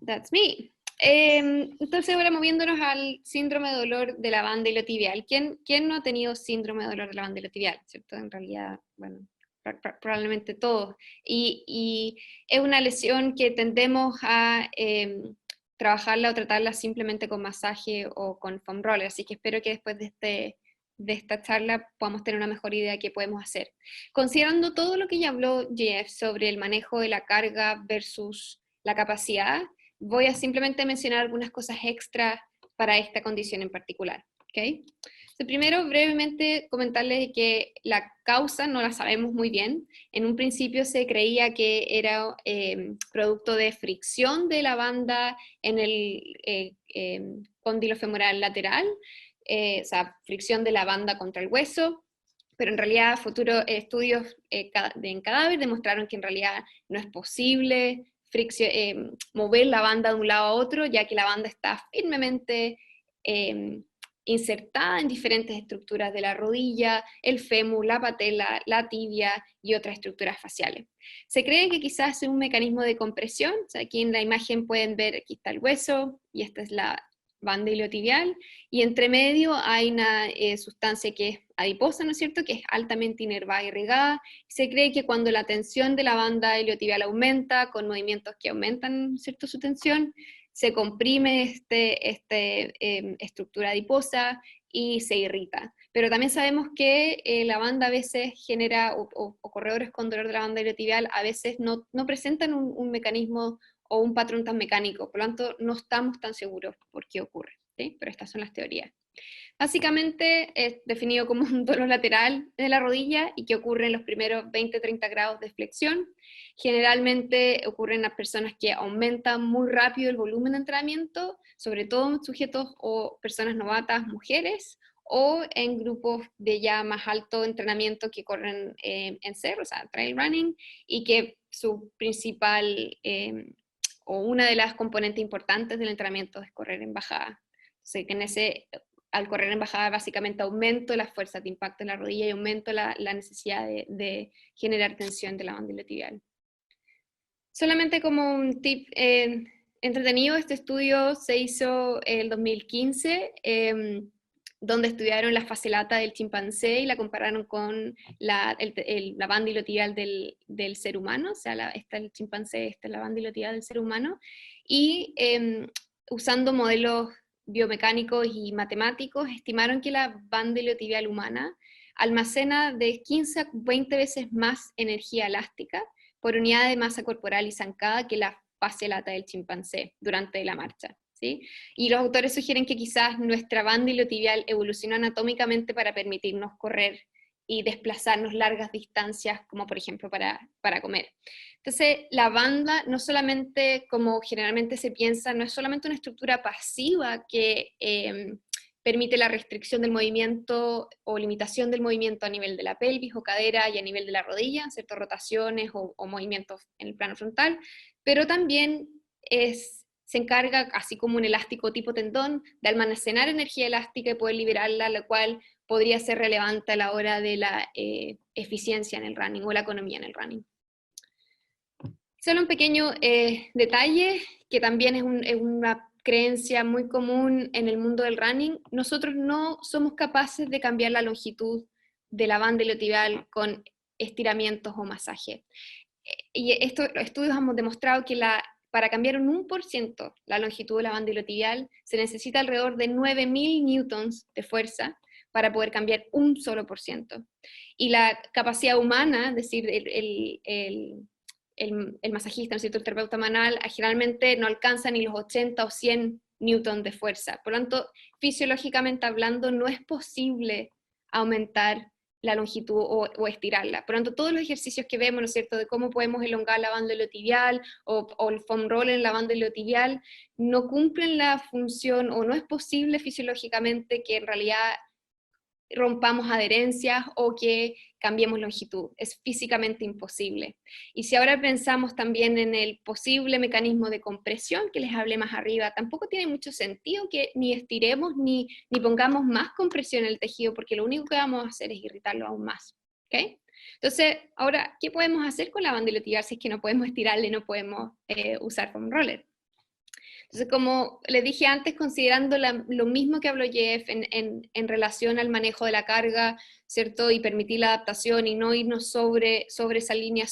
that's me. Entonces ahora moviéndonos al síndrome de dolor de la banda iliotibial. ¿Quién no ha tenido síndrome de dolor de la banda iliotibial? ¿Cierto? En realidad, bueno, probablemente todos. Y es una lesión que tendemos a trabajarla o tratarla simplemente con masaje o con foam roller, así que espero que después de esta charla podamos tener una mejor idea de qué podemos hacer. Considerando todo lo que ya habló Jeff sobre el manejo de la carga versus la capacidad, voy a simplemente mencionar algunas cosas extra para esta condición en particular. ¿Okay? Primero, brevemente comentarles que la causa no la sabemos muy bien. En un principio se creía que era producto de fricción de la banda en el cóndilo femoral lateral, o sea, fricción de la banda contra el hueso, pero en realidad futuros estudios en cadáver demostraron que en realidad no es posible mover la banda de un lado a otro, ya que la banda está firmemente insertada en diferentes estructuras de la rodilla, el fémur, la patela, la tibia y otras estructuras faciales. Se cree que quizás es un mecanismo de compresión. O sea, aquí en la imagen pueden ver, aquí está el hueso y esta es la banda iliotibial, y entre medio hay una sustancia que es adiposa, ¿no es cierto?, que es altamente inervada y irrigada. Se cree que cuando la tensión de la banda iliotibial aumenta, con movimientos que aumentan, ¿no es cierto?, su tensión, se comprime esta estructura adiposa y se irrita. Pero también sabemos que la banda a veces genera, o corredores con dolor de la banda iliotibial a veces no presentan un mecanismo o un patrón tan mecánico, por lo tanto no estamos tan seguros por qué ocurre, ¿sí? Pero estas son las teorías. Básicamente es definido como un dolor lateral de la rodilla y que ocurre en los primeros 20-30 grados de flexión. Generalmente ocurre en las personas que aumentan muy rápido el volumen de entrenamiento, sobre todo en sujetos o personas novatas, mujeres, o en grupos de ya más alto entrenamiento que corren en cerro, o sea, trail running, y que su principal o una de las componentes importantes del entrenamiento es correr en bajada. Entonces, al correr en bajada básicamente aumento la fuerza de impacto en la rodilla y aumento la necesidad de generar tensión de la banda iliotibial. Solamente como un tip entretenido, este estudio se hizo en el 2015, donde estudiaron la fase lata del chimpancé y la compararon con la banda iliotibial del ser humano, o sea, esta es el chimpancé, esta es la banda iliotibial del ser humano, y usando modelos biomecánicos y matemáticos, estimaron que la banda iliotibial humana almacena de 15 a 20 veces más energía elástica por unidad de masa corporal y zancada que la fase lata del chimpancé durante la marcha. ¿Sí? Y los autores sugieren que quizás nuestra banda iliotibial evolucionó anatómicamente para permitirnos correr y desplazarnos largas distancias, como por ejemplo para comer. Entonces, la banda no solamente, como generalmente se piensa, no es solamente una estructura pasiva que permite la restricción del movimiento o limitación del movimiento a nivel de la pelvis o cadera y a nivel de la rodilla, ciertas rotaciones o movimientos en el plano frontal, pero también se encarga, así como un elástico tipo tendón, de almacenar energía elástica y poder liberarla, la cual podría ser relevante a la hora de la eficiencia en el running o la economía en el running. Solo un pequeño detalle, que también es una creencia muy común en el mundo del running: nosotros no somos capaces de cambiar la longitud de la banda iliotibial con estiramientos o masaje. Y los estudios han demostrado que para cambiar un 1% la longitud de la banda iliotibial se necesita alrededor de 9.000 newtons de fuerza para poder cambiar un solo por ciento. Y la capacidad humana, es decir, el masajista, ¿no es cierto?, el terapeuta manual, generalmente no alcanza ni los 80 o 100 newtons de fuerza. Por lo tanto, fisiológicamente hablando, no es posible aumentar la longitud o estirarla. Por lo tanto, todos los ejercicios que vemos, ¿no es cierto?, de cómo podemos elongar la banda iliotibial o el foam roller en la banda iliotibial, no cumplen la función, o no es posible fisiológicamente que en realidad rompamos adherencias o que cambiemos longitud. Es físicamente imposible. Y si ahora pensamos también en el posible mecanismo de compresión que les hablé más arriba, tampoco tiene mucho sentido que ni estiremos ni pongamos más compresión en el tejido, porque lo único que vamos a hacer es irritarlo aún más. ¿Okay? Entonces, ahora, ¿qué podemos hacer con la banda iliotibial si es que no podemos estirarle, no podemos usar foam roller? Entonces, como les dije antes, considerando lo mismo que habló Jeff en relación al manejo de la carga, ¿cierto?, y permitir la adaptación y no irnos sobre esa línea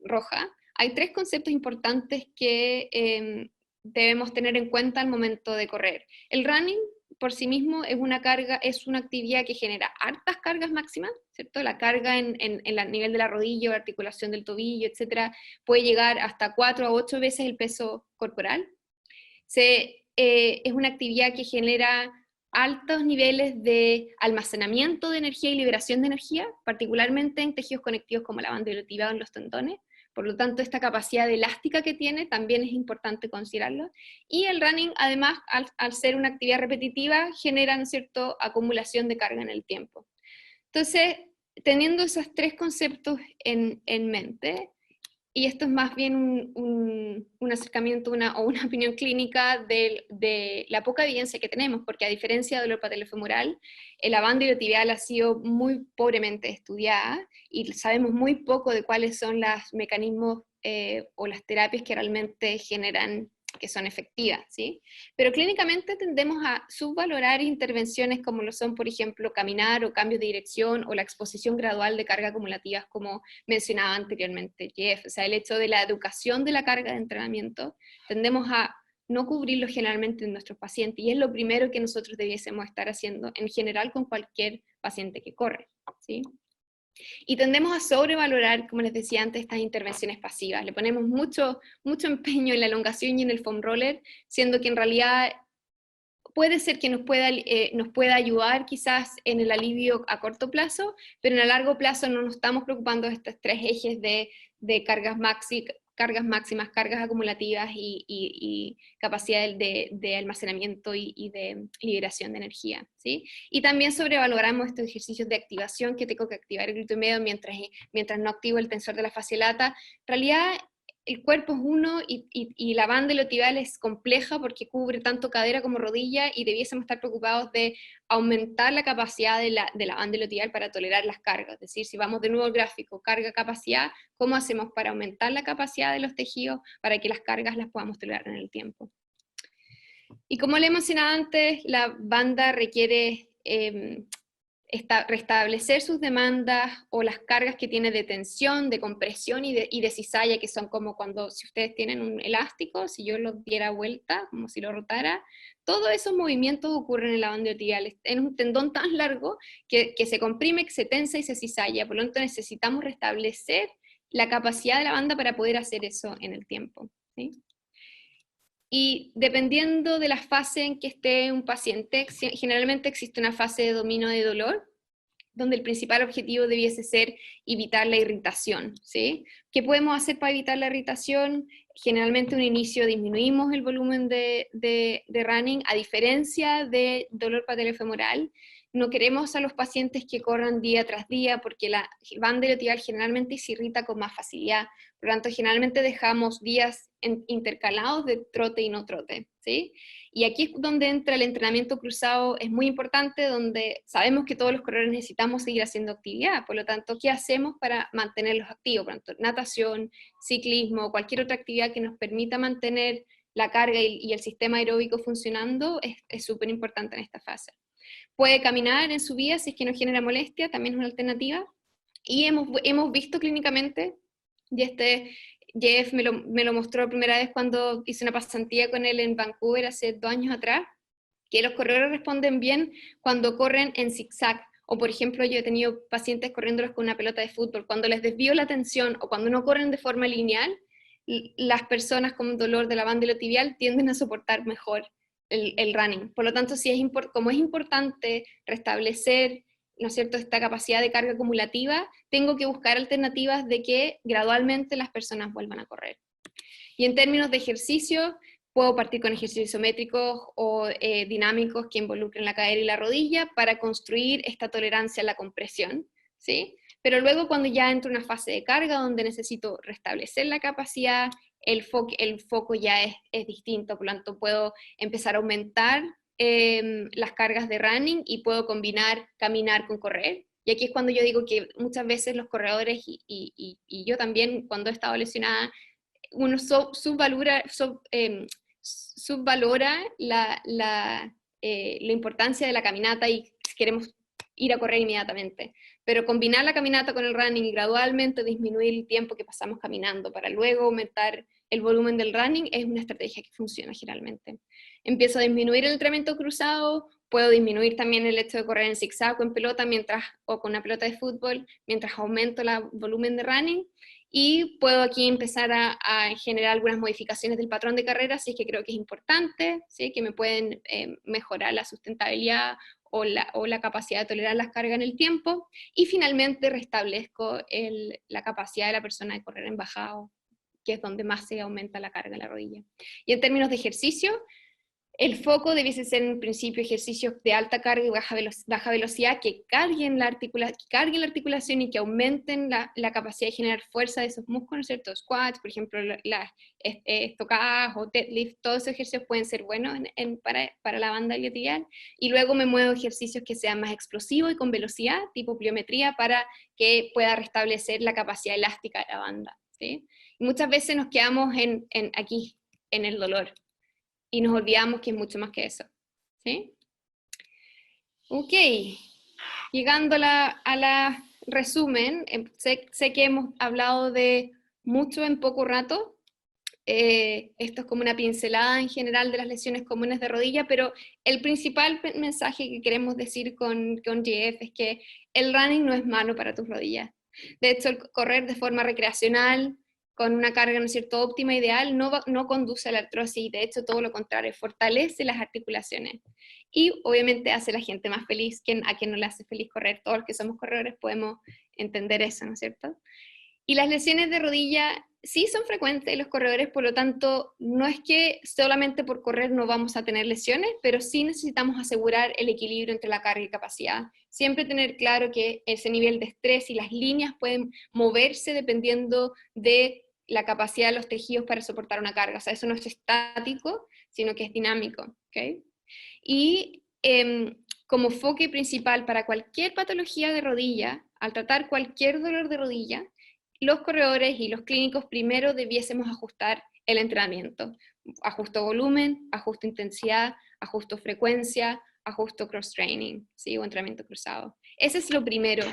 roja, hay 3 conceptos importantes que debemos tener en cuenta al momento de correr. El running por sí mismo es una actividad que genera hartas cargas máximas, ¿cierto? La carga en el nivel de la rodilla, articulación del tobillo, etcétera, puede llegar hasta 4 a 8 veces el peso corporal. Es una actividad que genera altos niveles de almacenamiento de energía y liberación de energía, particularmente en tejidos conectivos como la banda iliotibial o en los tendones. Por lo tanto, esta capacidad elástica que tiene también es importante considerarlo. Y el running, además, al ser una actividad repetitiva, genera, ¿no es cierto?, acumulación de carga en el tiempo. Entonces, teniendo esos 3 conceptos en mente, y esto es más bien un acercamiento o una opinión clínica de la poca evidencia que tenemos, porque a diferencia del dolor patelofemoral, la banda iliotibial ha sido muy pobremente estudiada y sabemos muy poco de cuáles son los mecanismos o las terapias que realmente generan, que son efectivas, ¿sí? Pero clínicamente tendemos a subvalorar intervenciones como lo son, por ejemplo, caminar o cambios de dirección o la exposición gradual de carga acumulativas, como mencionaba anteriormente Jeff. O sea, el hecho de la educación de la carga de entrenamiento, tendemos a no cubrirlo generalmente en nuestros pacientes, y es lo primero que nosotros debiésemos estar haciendo en general con cualquier paciente que corre, ¿sí? Y tendemos a sobrevalorar, como les decía antes, estas intervenciones pasivas. Le ponemos mucho empeño en la elongación y en el foam roller, siendo que en realidad puede ser que nos pueda ayudar quizás en el alivio a corto plazo, pero en el largo plazo no nos estamos preocupando de estos 3 ejes de cargas máximas, cargas acumulativas y capacidad de almacenamiento y de liberación de energía, ¿sí? Y también sobrevaloramos estos ejercicios de activación, que tengo que activar el glúteo medio mientras no activo el tensor de la fascia lata. En realidad, el cuerpo es uno y la banda iliotibial es compleja porque cubre tanto cadera como rodilla, y debiésemos estar preocupados de aumentar la capacidad de la banda iliotibial para tolerar las cargas. Es decir, si vamos de nuevo al gráfico, carga-capacidad, ¿cómo hacemos para aumentar la capacidad de los tejidos para que las cargas las podamos tolerar en el tiempo? Y como le mencionaba antes, la banda requiere restablecer sus demandas o las cargas que tiene de tensión, de compresión y de cizalla, que son como cuando, si ustedes tienen un elástico, si yo lo diera vuelta, como si lo rotara, todos esos movimientos ocurren en la banda iliotibial. Es un tendón tan largo que se comprime, que se tensa y se cizalla. Por lo tanto, necesitamos restablecer la capacidad de la banda para poder hacer eso en el tiempo, ¿sí? Y dependiendo de la fase en que esté un paciente, generalmente existe una fase de dominio de dolor, donde el principal objetivo debiese ser evitar la irritación, ¿sí? ¿Qué podemos hacer para evitar la irritación? Generalmente un inicio disminuimos el volumen de running, a diferencia de dolor patelofemoral. No queremos a los pacientes que corran día tras día porque la banda iliotibial generalmente se irrita con más facilidad. Por lo tanto, generalmente dejamos días intercalados de trote y no trote, ¿sí? Y aquí es donde entra el entrenamiento cruzado, es muy importante, donde sabemos que todos los corredores necesitamos seguir haciendo actividad. Por lo tanto, ¿qué hacemos para mantenerlos activos? Por lo tanto, natación, ciclismo, cualquier otra actividad que nos permita mantener la carga y el sistema aeróbico funcionando es súper importante en esta fase. Puede caminar en su vía si es que no genera molestia, también es una alternativa. Y hemos visto clínicamente, y Jeff me lo mostró la primera vez cuando hice una pasantía con él en Vancouver hace 2 años atrás, que los corredores responden bien cuando corren en zigzag. O por ejemplo, yo he tenido pacientes corriéndolos con una pelota de fútbol. Cuando les desvío la atención o cuando no corren de forma lineal, las personas con dolor de la banda iliotibial tienden a soportar mejor el running. Por lo tanto, como es importante restablecer, ¿no es cierto?, esta capacidad de carga acumulativa, tengo que buscar alternativas de que gradualmente las personas vuelvan a correr. Y en términos de ejercicio, puedo partir con ejercicios isométricos o dinámicos que involucren la cadera y la rodilla para construir esta tolerancia a la compresión, ¿sí? Pero luego cuando ya entro en una fase de carga donde necesito restablecer la capacidad, el foco ya es distinto, por lo tanto puedo empezar a aumentar las cargas de running y puedo combinar caminar con correr. Y aquí es cuando yo digo que muchas veces los corredores y yo también cuando he estado lesionada, uno subvalora la importancia de la caminata y queremos ir a correr inmediatamente. Pero combinar la caminata con el running y gradualmente disminuir el tiempo que pasamos caminando para luego aumentar el volumen del running es una estrategia que funciona generalmente. Empiezo a disminuir el entrenamiento cruzado, puedo disminuir también el hecho de correr en zigzag o en pelota o con una pelota de fútbol mientras aumento el volumen de running. Y puedo aquí empezar a generar algunas modificaciones del patrón de carrera, si es que creo que es importante, ¿sí?, que me pueden mejorar la sustentabilidad o la capacidad de tolerar las cargas en el tiempo. Y finalmente restablezco la capacidad de la persona de correr en bajado, que es donde más se aumenta la carga en la rodilla. Y en términos de ejercicio, el foco debiese ser en principio ejercicios de alta carga y baja velocidad que carguen la articulación y que aumenten la capacidad de generar fuerza de esos músculos, ¿cierto? Squats, por ejemplo, las estocadas o deadlift, todos esos ejercicios pueden ser buenos para la banda iliotibial. Y luego me muevo a ejercicios que sean más explosivos y con velocidad, tipo pliometría, para que pueda restablecer la capacidad elástica de la banda, ¿sí? Y muchas veces nos quedamos aquí, en el dolor. Y nos olvidamos que es mucho más que eso, ¿sí? Ok, llegando a la resumen, sé que hemos hablado de mucho en poco rato, esto es como una pincelada en general de las lesiones comunes de rodilla, pero el principal mensaje que queremos decir con GF es que el running no es malo para tus rodillas. De hecho, el correr de forma recreacional, con una carga, ¿no es cierto?, óptima, ideal, no conduce a la artrosis, de hecho todo lo contrario, fortalece las articulaciones. Y obviamente hace a la gente más feliz, a quien no le hace feliz correr, todos los que somos corredores podemos entender eso, ¿no es cierto? Y las lesiones de rodilla sí son frecuentes en los corredores, por lo tanto, no es que solamente por correr no vamos a tener lesiones, pero sí necesitamos asegurar el equilibrio entre la carga y capacidad. Siempre tener claro que ese nivel de estrés y las líneas pueden moverse dependiendo de la capacidad de los tejidos para soportar una carga. O sea, eso no es estático, sino que es dinámico, ¿okay? Y como enfoque principal para cualquier patología de rodilla, al tratar cualquier dolor de rodilla, los corredores y los clínicos primero debiésemos ajustar el entrenamiento. Ajusto volumen, ajusto intensidad, ajusto frecuencia, ajusto cross-training, ¿sí?, o entrenamiento cruzado. Ese es lo primero.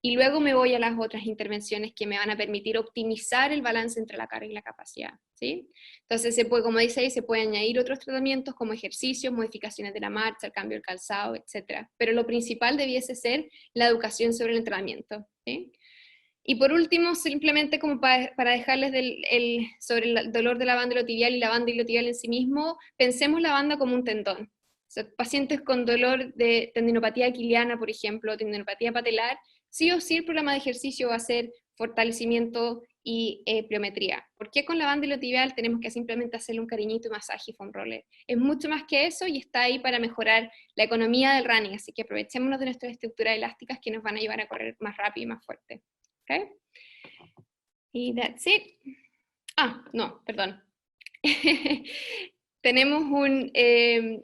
Y luego me voy a las otras intervenciones que me van a permitir optimizar el balance entre la carga y la capacidad, ¿sí? Entonces, como dice ahí, se pueden añadir otros tratamientos como ejercicios, modificaciones de la marcha, el cambio del calzado, etc. Pero lo principal debiese ser la educación sobre el entrenamiento, ¿sí? Y por último, simplemente como para dejarles sobre el dolor de la banda iliotibial y la banda iliotibial en sí mismo, pensemos la banda como un tendón. sea, pacientes con dolor de tendinopatía aquiliana, por ejemplo, tendinopatía patelar, sí o sí el programa de ejercicio va a ser fortalecimiento y pliometría. ¿Por qué con la banda iliotibial tenemos que simplemente hacerle un cariñito y masaje y foam roller? Es mucho más que eso y está ahí para mejorar la economía del running, así que aprovechémonos de nuestras estructuras elásticas que nos van a ayudar a correr más rápido y más fuerte. ¿Okay? Y that's it. Ah, no, perdón. Tenemos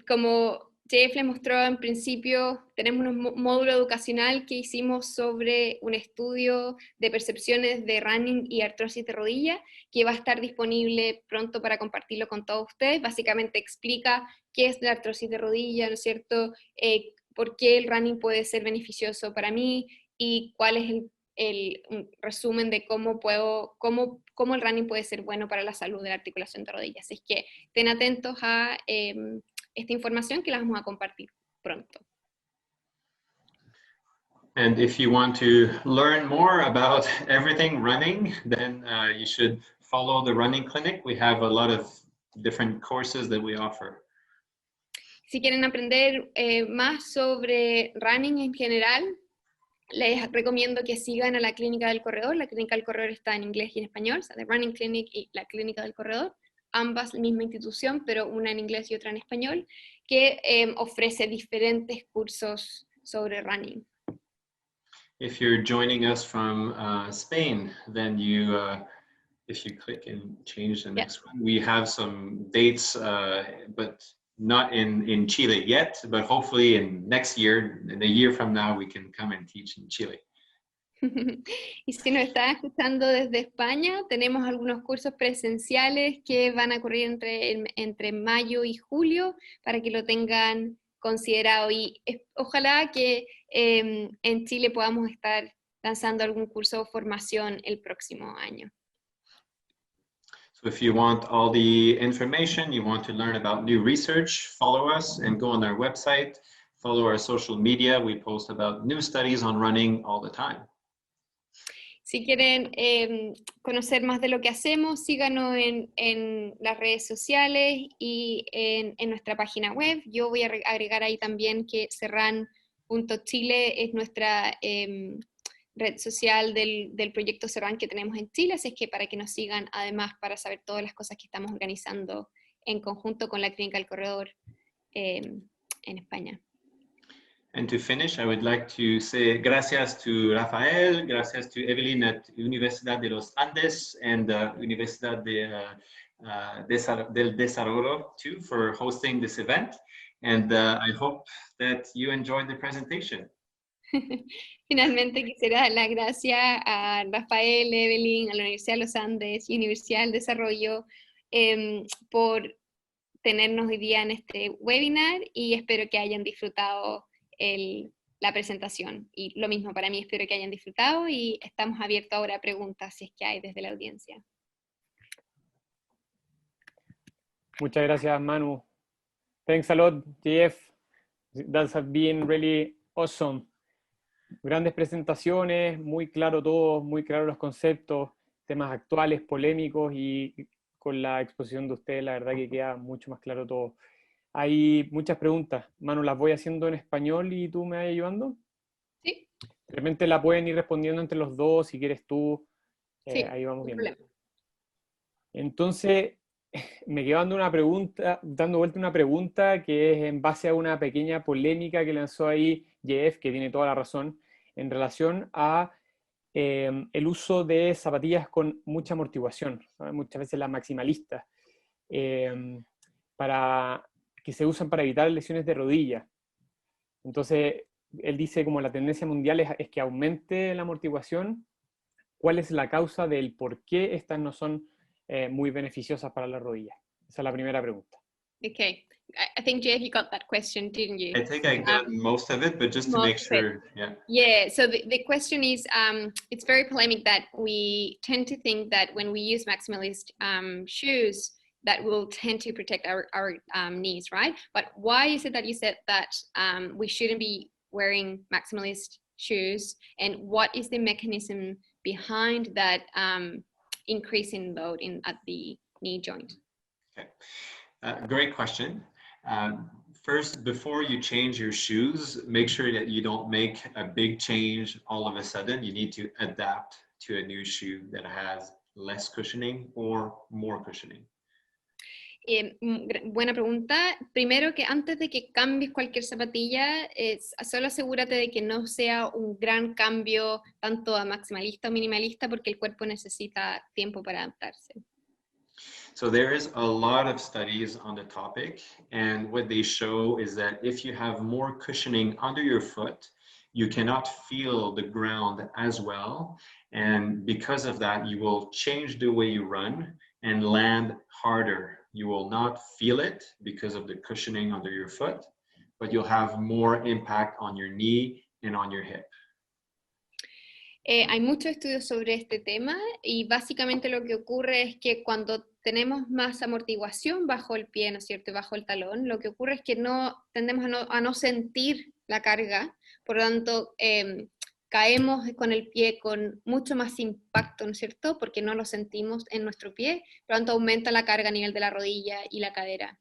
como Jeff les mostró en principio, tenemos un módulo educacional que hicimos sobre un estudio de percepciones de running y artrosis de rodilla, que va a estar disponible pronto para compartirlo con todos ustedes. Básicamente explica qué es la artrosis de rodilla, ¿no es cierto? Por qué el running puede ser beneficioso para mí y cuál es un resumen de cómo el running puede ser bueno para la salud de la articulación de rodillas. Así que estén atentos a esta información que la vamos a compartir pronto. And if you want to learn more about everything running, then you should follow the running clinic. We have a lot of different courses that we offer. Si quieren aprender más sobre running en general, les recomiendo que sigan a la Clínica del Corredor. La Clínica del Corredor está en inglés y en español, o sea, The Running Clinic y la Clínica del Corredor, ambas la misma institución, pero una en inglés y otra en español, que ofrece diferentes cursos sobre running. If you're joining us from Spain, then you, if you click and change the next one, we have some dates, but not in Chile yet, but hopefully in next year, in a year from now, we can come and teach in Chile. Y si nos están escuchando desde España, tenemos algunos cursos presenciales que van a ocurrir entre mayo y julio para que lo tengan considerado. Y ojalá que en Chile podamos estar lanzando algún curso o formación el próximo año. So if you want all the information, you want to learn about new research, follow us and go on our website, follow our social media. We post about new studies on running all the time. Si quieren conocer más de lo que hacemos, síganos en las redes sociales y en nuestra página web. Yo voy a agregar ahí también que Serran.chile es nuestra red social del proyecto Serran que tenemos en Chile, así es que para que nos sigan, además para saber todas las cosas que estamos organizando en conjunto con la Clínica del Corredor en España. And to finish, I would like to say gracias to Rafael, gracias to Evelyn at Universidad de los Andes and Universidad del Desarrollo too for hosting this event. And I hope that you enjoyed the presentation. Finalmente quisiera dar las gracias a Rafael, Evelyn, a la Universidad de los Andes y Universidad del Desarrollo por tenernos hoy día en este webinar y espero que hayan disfrutado la presentación. Y lo mismo para mí, espero que hayan disfrutado y estamos abiertos ahora a preguntas si es que hay desde la audiencia. Muchas gracias, Manu. Thanks a lot, Jeff. That has been really awesome. Grandes presentaciones, muy claro todo, muy claro los conceptos, temas actuales, polémicos y con la exposición de ustedes, la verdad que queda mucho más claro todo. Hay muchas preguntas. Manu, las voy haciendo en español y tú me vas ayudando. Sí. De repente la pueden ir respondiendo entre los dos, si quieres tú. Sí, ahí vamos viendo. problema. Entonces, me quedo dando vuelta una pregunta que es en base a una pequeña polémica que lanzó ahí Jeff, que tiene toda la razón, en relación a el uso de zapatillas con mucha amortiguación, ¿sabes? Muchas veces las maximalistas, que se usan para evitar lesiones de rodilla. Entonces, él dice como la tendencia mundial es que aumente la amortiguación. ¿Cuál es la causa del por qué estas no son muy beneficiosas para la rodilla? Esa es la primera pregunta. Okay. I think, Jeff, you got that question, didn't you? I think I got most of it, but just to make sure, yeah. Yeah, so the question is, it's very polemic that we tend to think that when we use maximalist shoes, that will tend to protect our knees, right? But why is it that you said that we shouldn't be wearing maximalist shoes? And what is the mechanism behind that increasing load at the knee joint? Okay, great question. First, before you change your shoes, make sure that you don't make a big change all of a sudden. You need to adapt to a new shoe that has less cushioning or more cushioning. Buena pregunta. Primero, que antes de que cambies cualquier zapatilla, solo asegúrate de que no sea un gran cambio tanto a maximalista o minimalista, porque el cuerpo necesita tiempo para adaptarse. So there is a lot of studies on the topic, and what they show is that if you have more cushioning under your foot, you cannot feel the ground as well, and because of that, you will change the way you run and land harder. You will not feel it because of the cushioning under your foot, but you'll have more impact on your knee and on your hip. Hay muchos estudios sobre este tema y básicamente lo que ocurre es que cuando tenemos más amortiguación bajo el pie, ¿no es cierto?, bajo el talón, lo que ocurre es que tendemos a no sentir la carga, por lo tanto caemos con el pie con mucho más impacto, ¿no es cierto?, porque no lo sentimos en nuestro pie, por lo tanto aumenta la carga a nivel de la rodilla y la cadera.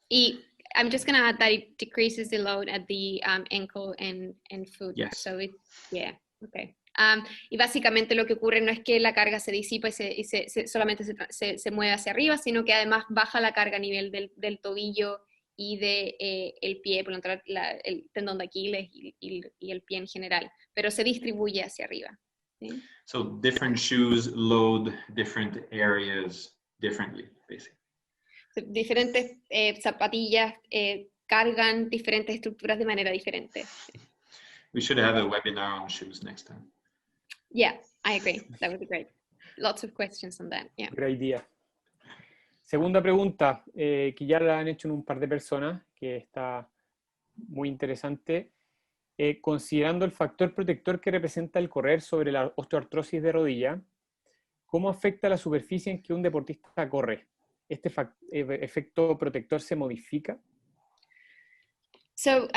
Y I'm just going to add that it decreases the load at the ankle and foot. Yes. So yeah, okay. Y básicamente lo que ocurre no es que la carga se disipa y solamente se mueve hacia arriba, sino que además baja la carga a nivel del tobillo y del pie, por lo tanto el tendón de Aquiles y el pie en general, pero se distribuye hacia arriba. ¿Sí? So different shoes load different areas differently, basically. Diferentes zapatillas cargan diferentes estructuras de manera diferente. We should have a webinar on shoes next time. Yeah, I agree. That would be great. Lots of questions on that. Yeah. Great idea. Segunda pregunta, que ya la han hecho en un par de personas, que está muy interesante. Considerando el factor protector que representa el correr sobre la osteoartrosis de rodilla, ¿cómo afecta la superficie en que un deportista corre? ¿Este efecto protector se modifica? So,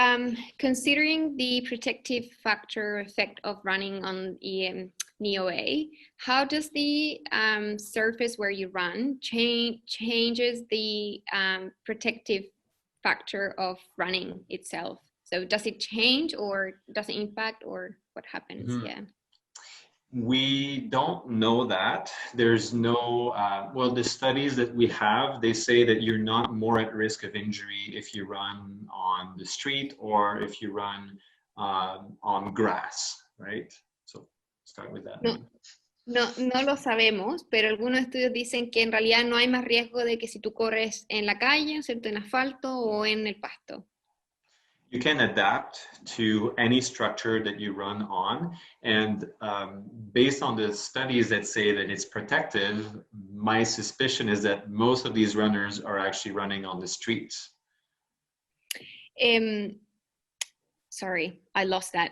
considering the protective factor effect of running on the knee OA, how does the surface where you run changes the protective factor of running itself? So, does it change, or does it impact, or what happens? Mm-hmm. Yeah. We don't know that. There's no, well, the studies that we have, they say that you're not more at risk of injury if you run on the street or if you run on grass, right? So start with that. No lo sabemos, pero algunos estudios dicen que en realidad no hay más riesgo de que si tú corres en la calle, ¿cierto?, en asfalto o en el pasto. You can adapt to any structure that you run on, and based on the studies that say that it's protective, my suspicion is that most of these runners are actually running on the streets. Sorry, I lost that.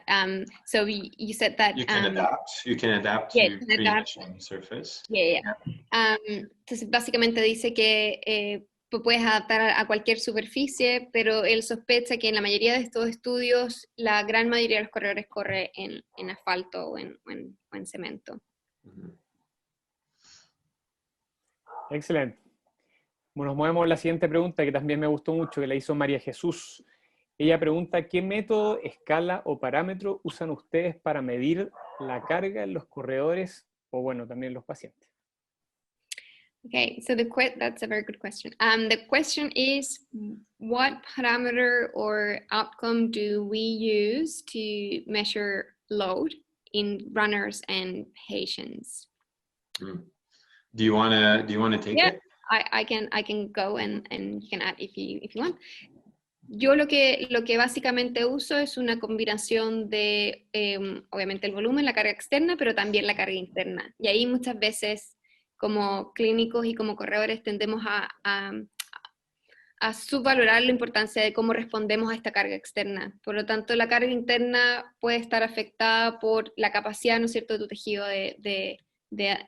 So you said that you can adapt. You can adapt to pretty much any surface. Yeah. Entonces básicamente dice que puedes adaptar a cualquier superficie, pero él sospecha que en la mayoría de estos estudios la gran mayoría de los corredores corre en asfalto o en cemento. Excelente. Bueno, nos movemos a la siguiente pregunta, que también me gustó mucho, que la hizo María Jesús. Ella pregunta, ¿qué método, escala o parámetro usan ustedes para medir la carga en los corredores o, bueno, también los pacientes? Okay, so that's a very good question. The question is, what parameter or outcome do we use to measure load in runners and patients? Do you want to take it? I can go and you can add if you want. Yo lo que básicamente uso es una combinación de, obviamente el volumen, la carga externa, pero también la carga interna. Y ahí muchas veces, como clínicos y como corredores, tendemos a subvalorar la importancia de cómo respondemos a esta carga externa. Por lo tanto, la carga interna puede estar afectada por la capacidad, ¿no es cierto?, de tu tejido de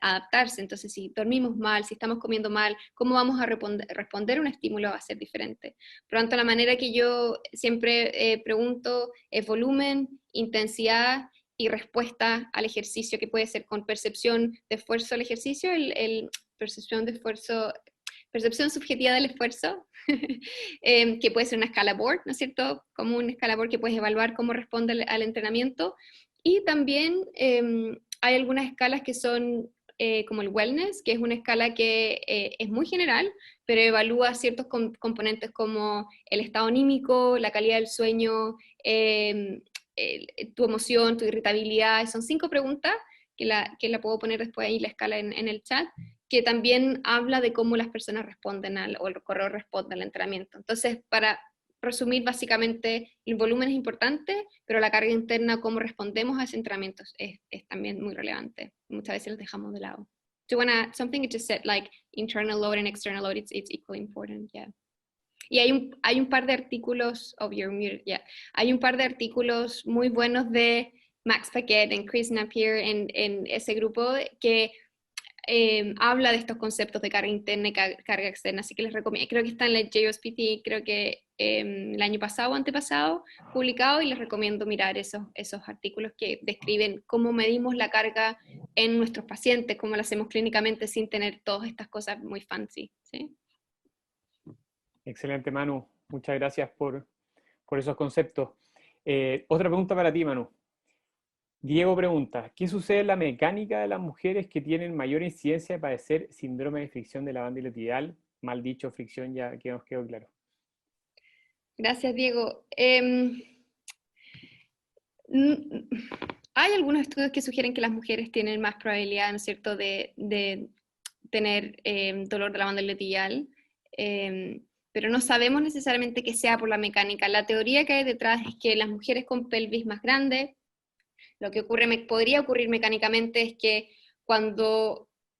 adaptarse. Entonces, si dormimos mal, si estamos comiendo mal, ¿cómo vamos a responder a un estímulo? Va a ser diferente. Por lo tanto, la manera que yo siempre pregunto es volumen, intensidad y respuesta al ejercicio, que puede ser con percepción de esfuerzo al ejercicio, percepción de esfuerzo, percepción subjetiva del esfuerzo, que puede ser una escala Borg, ¿no es cierto? Como una escala Borg que puedes evaluar cómo responde al entrenamiento. Y también hay algunas escalas que son como el wellness, que es una escala que es muy general, pero evalúa ciertos componentes como el estado anímico, la calidad del sueño, tu emoción, tu irritabilidad. Son 5 preguntas que la puedo poner después ahí la escala en el chat, que también habla de cómo las personas responden o el correo responde al entrenamiento. Entonces, para resumir, básicamente, el volumen es importante, pero la carga interna, cómo respondemos a ese entrenamiento es también muy relevante. Muchas veces los dejamos de lado. Do you wanna, something you just said, like internal load and external load, it's equally important, yeah. Y hay un par de artículos, hay un par de artículos muy buenos de Max Paquet y Chris Napier en ese grupo que habla de estos conceptos de carga interna y carga externa, así que les recomiendo, creo que está en la JOSPT, creo que el año pasado o antepasado publicado, y les recomiendo mirar esos artículos que describen cómo medimos la carga en nuestros pacientes, cómo lo hacemos clínicamente sin tener todas estas cosas muy fancy, ¿sí? Excelente, Manu. Muchas gracias por esos conceptos. Otra pregunta para ti, Manu. Diego pregunta, ¿qué sucede en la mecánica de las mujeres que tienen mayor incidencia de padecer síndrome de fricción de la banda iliotibial? Mal dicho, fricción, ya que nos quedó claro. Gracias, Diego. Hay algunos estudios que sugieren que las mujeres tienen más probabilidad, ¿no es cierto?, de tener dolor de la banda iliotibial, pero no sabemos necesariamente que sea por la mecánica. La teoría que hay detrás es que las mujeres con pelvis más grande, lo que podría ocurrir mecánicamente es que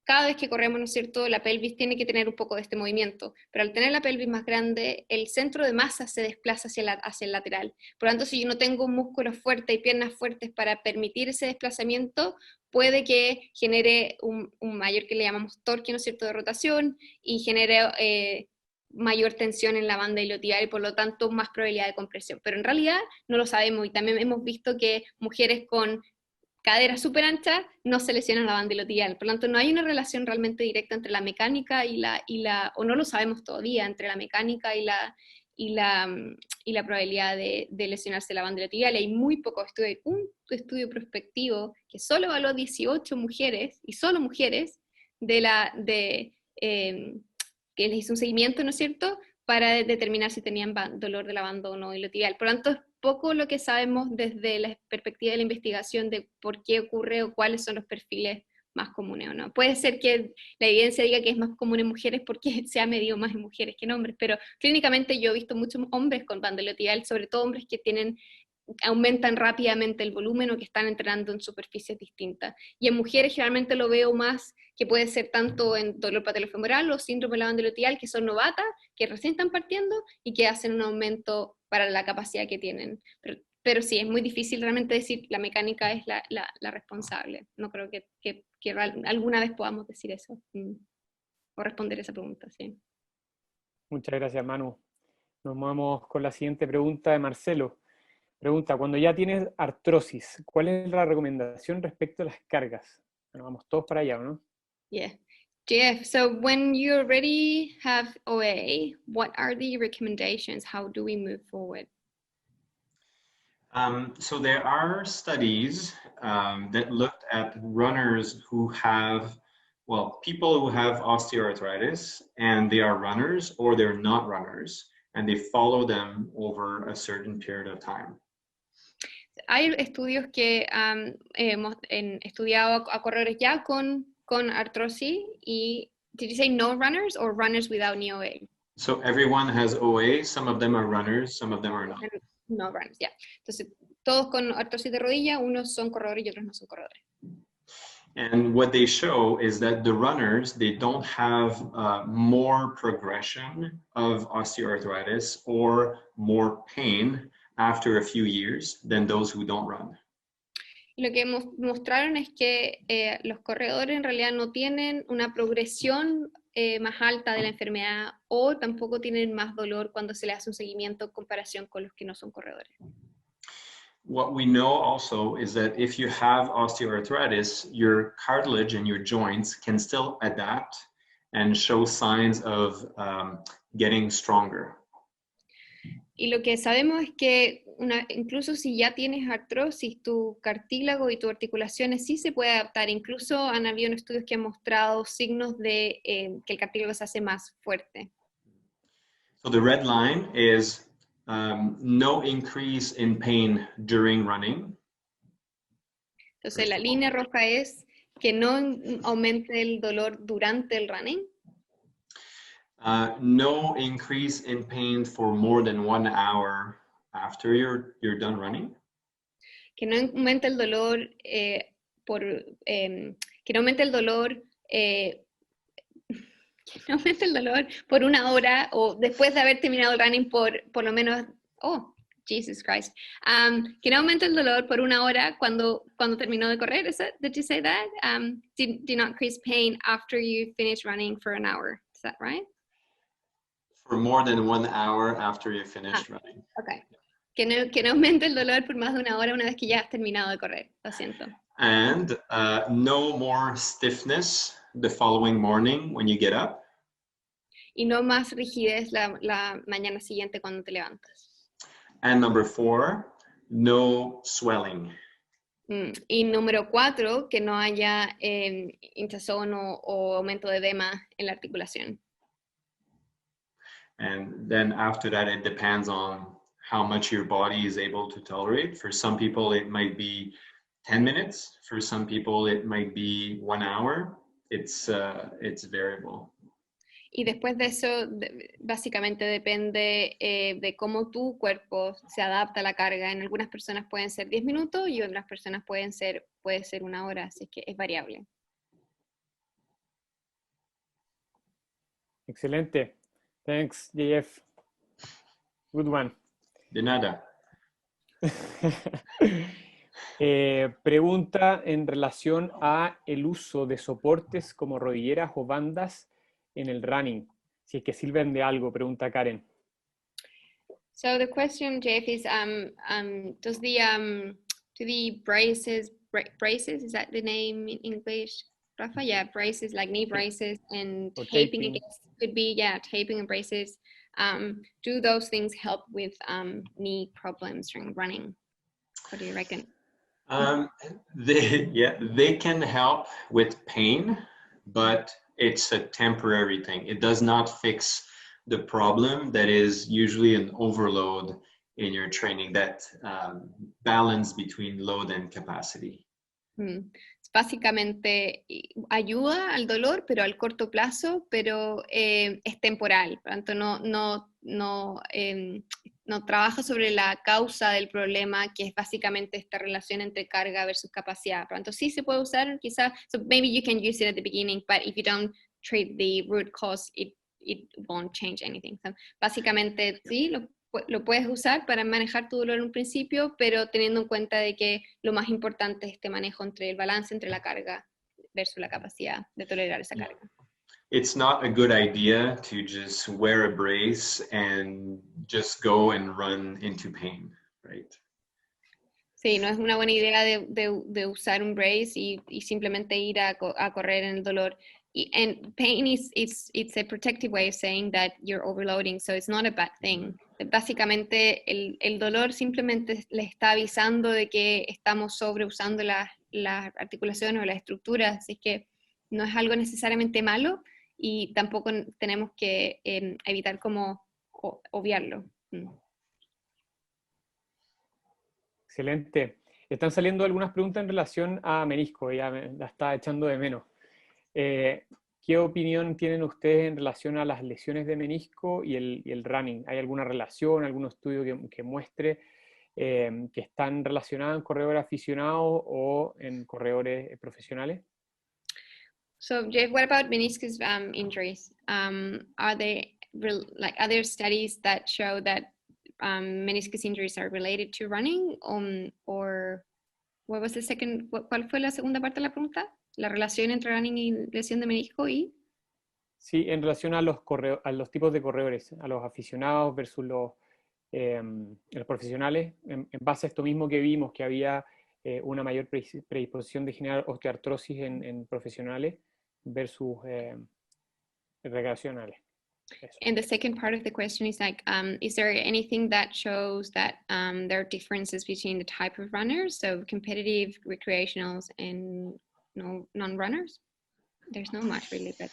cada vez que corremos, ¿no es cierto?, la pelvis tiene que tener un poco de este movimiento, pero al tener la pelvis más grande, el centro de masa se desplaza hacia el lateral. Por lo tanto, si yo no tengo un músculo fuerte y piernas fuertes para permitir ese desplazamiento, puede que genere un mayor, que le llamamos torque, ¿no es cierto?, de rotación, y genere mayor tensión en la banda iliotibial y por lo tanto más probabilidad de compresión. Pero en realidad no lo sabemos, y también hemos visto que mujeres con cadera súper ancha no se lesionan la banda iliotibial. Por lo tanto, no hay una relación realmente directa entre la mecánica o no lo sabemos todavía, entre la mecánica y la probabilidad de lesionarse la banda iliotibial. Hay muy pocos estudios. Hay un estudio prospectivo que solo evaluó 18 mujeres, y solo mujeres, que les hizo un seguimiento, ¿no es cierto?, para determinar si tenían dolor de la banda o no iliotibial. Por lo tanto, es poco lo que sabemos desde la perspectiva de la investigación de por qué ocurre o cuáles son los perfiles más comunes o no. Puede ser que la evidencia diga que es más común en mujeres porque se ha medido más en mujeres que en hombres, pero clínicamente yo he visto muchos hombres con banda iliotibial, sobre todo hombres que aumentan rápidamente el volumen o que están entrenando en superficies distintas. Y en mujeres generalmente lo veo más, que puede ser tanto en dolor patelofemoral o síndrome de la banda iliotibial, que son novatas, que recién están partiendo y que hacen un aumento para la capacidad que tienen. Pero sí, es muy difícil realmente decir la mecánica es la responsable. No creo que alguna vez podamos decir eso o responder esa pregunta, sí. Muchas gracias, Manu. Nos movemos con la siguiente pregunta de Marcelo. Pregunta, cuando ya tienes artrosis, ¿cuál es la recomendación respecto a las cargas? Bueno, vamos todos para allá, ¿no? Yeah. Jeff, so when you already have OA, what are the recommendations? How do we move forward? So there are studies that looked at runners who have, well, people who have osteoarthritis and they are runners or they're not runners, and they follow them over a certain period of time. Hay estudios que hemos estudiado a corredores ya con artrosis y, did you say no runners or runners without any OA? So everyone has OA, some of them are runners, some of them are not. No runners, ya. Yeah. Entonces, todos con artrosis de rodilla, unos son corredores y otros no son corredores. And what they show is that the runners, they don't have more progression of osteoarthritis or more pain after a few years than those who don't run. Y lo que mostraron es que los corredores en realidad no tienen una progresión más alta de la enfermedad o tampoco tienen más dolor cuando se les hace un seguimiento en comparación con los que no son corredores. What we know also is that if you have osteoarthritis, your cartilage and your joints can still adapt and show signs of getting stronger. Y lo que sabemos es que incluso si ya tienes artrosis, tu cartílago y tus articulaciones sí se puede adaptar. Incluso han habido estudios que han mostrado signos de que el cartílago se hace más fuerte. So the red line is no increase in pain during running. Entonces la línea roja es que no aumente el dolor durante el running. No increase in pain for more than 1 hour after you're done running. Que no aumente el dolor que no aumente el dolor que no aumente el dolor por 1 hora o después de haber terminado el running por lo menos, oh, Jesus Christ, que no aumente el dolor por 1 hora cuando terminó de correr. Did you say that? Do not increase pain after you finish running for 1 hour. Is that right? For more than 1 hour after you finish running. Okay. Que no aumente el dolor por más de 1 hora una vez que ya has terminado de correr. Lo siento. And no more stiffness the following morning when you get up. Y no más rigidez la mañana siguiente cuando te levantas. And number 4, no swelling. Y número 4, que no haya hinchazón o aumento de edema en la articulación. And then after that, it depends on how much your body is able to tolerate. For some people, it might be 10 minutes. For some people, it might be 1 hour. It's variable. Y después de eso, básicamente depende de cómo tu cuerpo se adapta a la carga. En algunas personas pueden ser 10 minutos y otras personas puede ser 1 hora, así que es variable. Excelente. Thanks, JF. Good one. De nada. Pregunta en relación a el uso de soportes como rodilleras o bandas en el running. Si es que sirven de algo, pregunta Karen. So the question, Jeff, is do the braces, is that the name in English? Rafa, yeah, braces, like knee braces and Or taping, I taping. guess, could be, yeah, taping and braces. Do those things help with knee problems during running? What do you reckon? They can help with pain, but it's a temporary thing. It does not fix the problem that is usually an overload in your training, that balance between load and capacity. Básicamente ayuda al dolor, pero al corto plazo, pero es temporal. Por lo tanto, no trabaja sobre la causa del problema, que es básicamente esta relación entre carga versus capacidad. Por lo tanto, sí se puede usar, quizás, so maybe you can use it at the beginning, but if you don't treat the root cause, it won't change anything. So, básicamente, sí, lo puedes usar para manejar tu dolor en un principio, pero teniendo en cuenta de que lo más importante es este manejo entre el balance entre la carga versus la capacidad de tolerar esa carga. It's not a good idea to just wear a brace and just go and run into pain, right? Sí, no es una buena idea de usar un brace y simplemente ir a correr en el dolor. And pain it's a protective way of saying that you're overloading, so it's not a bad thing. Básicamente el dolor simplemente le está avisando de que estamos sobreusando las articulaciones o las estructuras, así que no es algo necesariamente malo y tampoco tenemos que evitar como obviarlo. Excelente. Están saliendo algunas preguntas en relación a menisco, ya la está echando de menos. ¿Qué opinión tienen ustedes en relación a las lesiones de menisco y el running? ¿Hay alguna relación, algún estudio que muestre que están relacionadas en corredores aficionados o en corredores profesionales? So, Jeff, what about meniscus injuries? Are there studies that show that meniscus injuries are related to running? Or what was the second? ¿Cuál fue la segunda parte de la pregunta? ¿La relación entre running y lesión de menisco y? Sí, en relación a los tipos de corredores, a los aficionados versus los profesionales, en base a esto mismo que vimos, que había una mayor predisposición de generar osteoartrosis en profesionales versus recreacionales. Eso. And the second part of the question is like, is there anything that shows that there are differences between the type of runners, so competitive, recreationals, and non-runners? There's not much really, but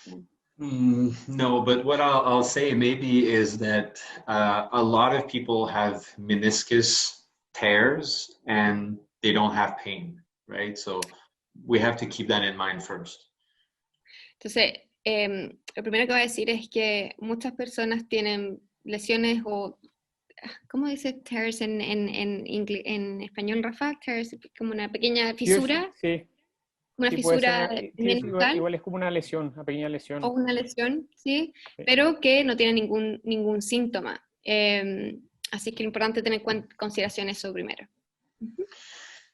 no, but what I'll say maybe is that a lot of people have meniscus tears and they don't have pain, right? So we have to keep that in mind first. Entonces, lo primero que voy a decir es que muchas personas tienen lesiones o, ¿cómo dice tears en español, Rafa? Tears, como una pequeña fisura. Sí. Una Sí, fisura meniscal. Igual es como una lesión, una pequeña lesión. O una lesión, ¿sí? Pero que no tiene ningún síntoma. Así que es importante tener en consideración eso primero.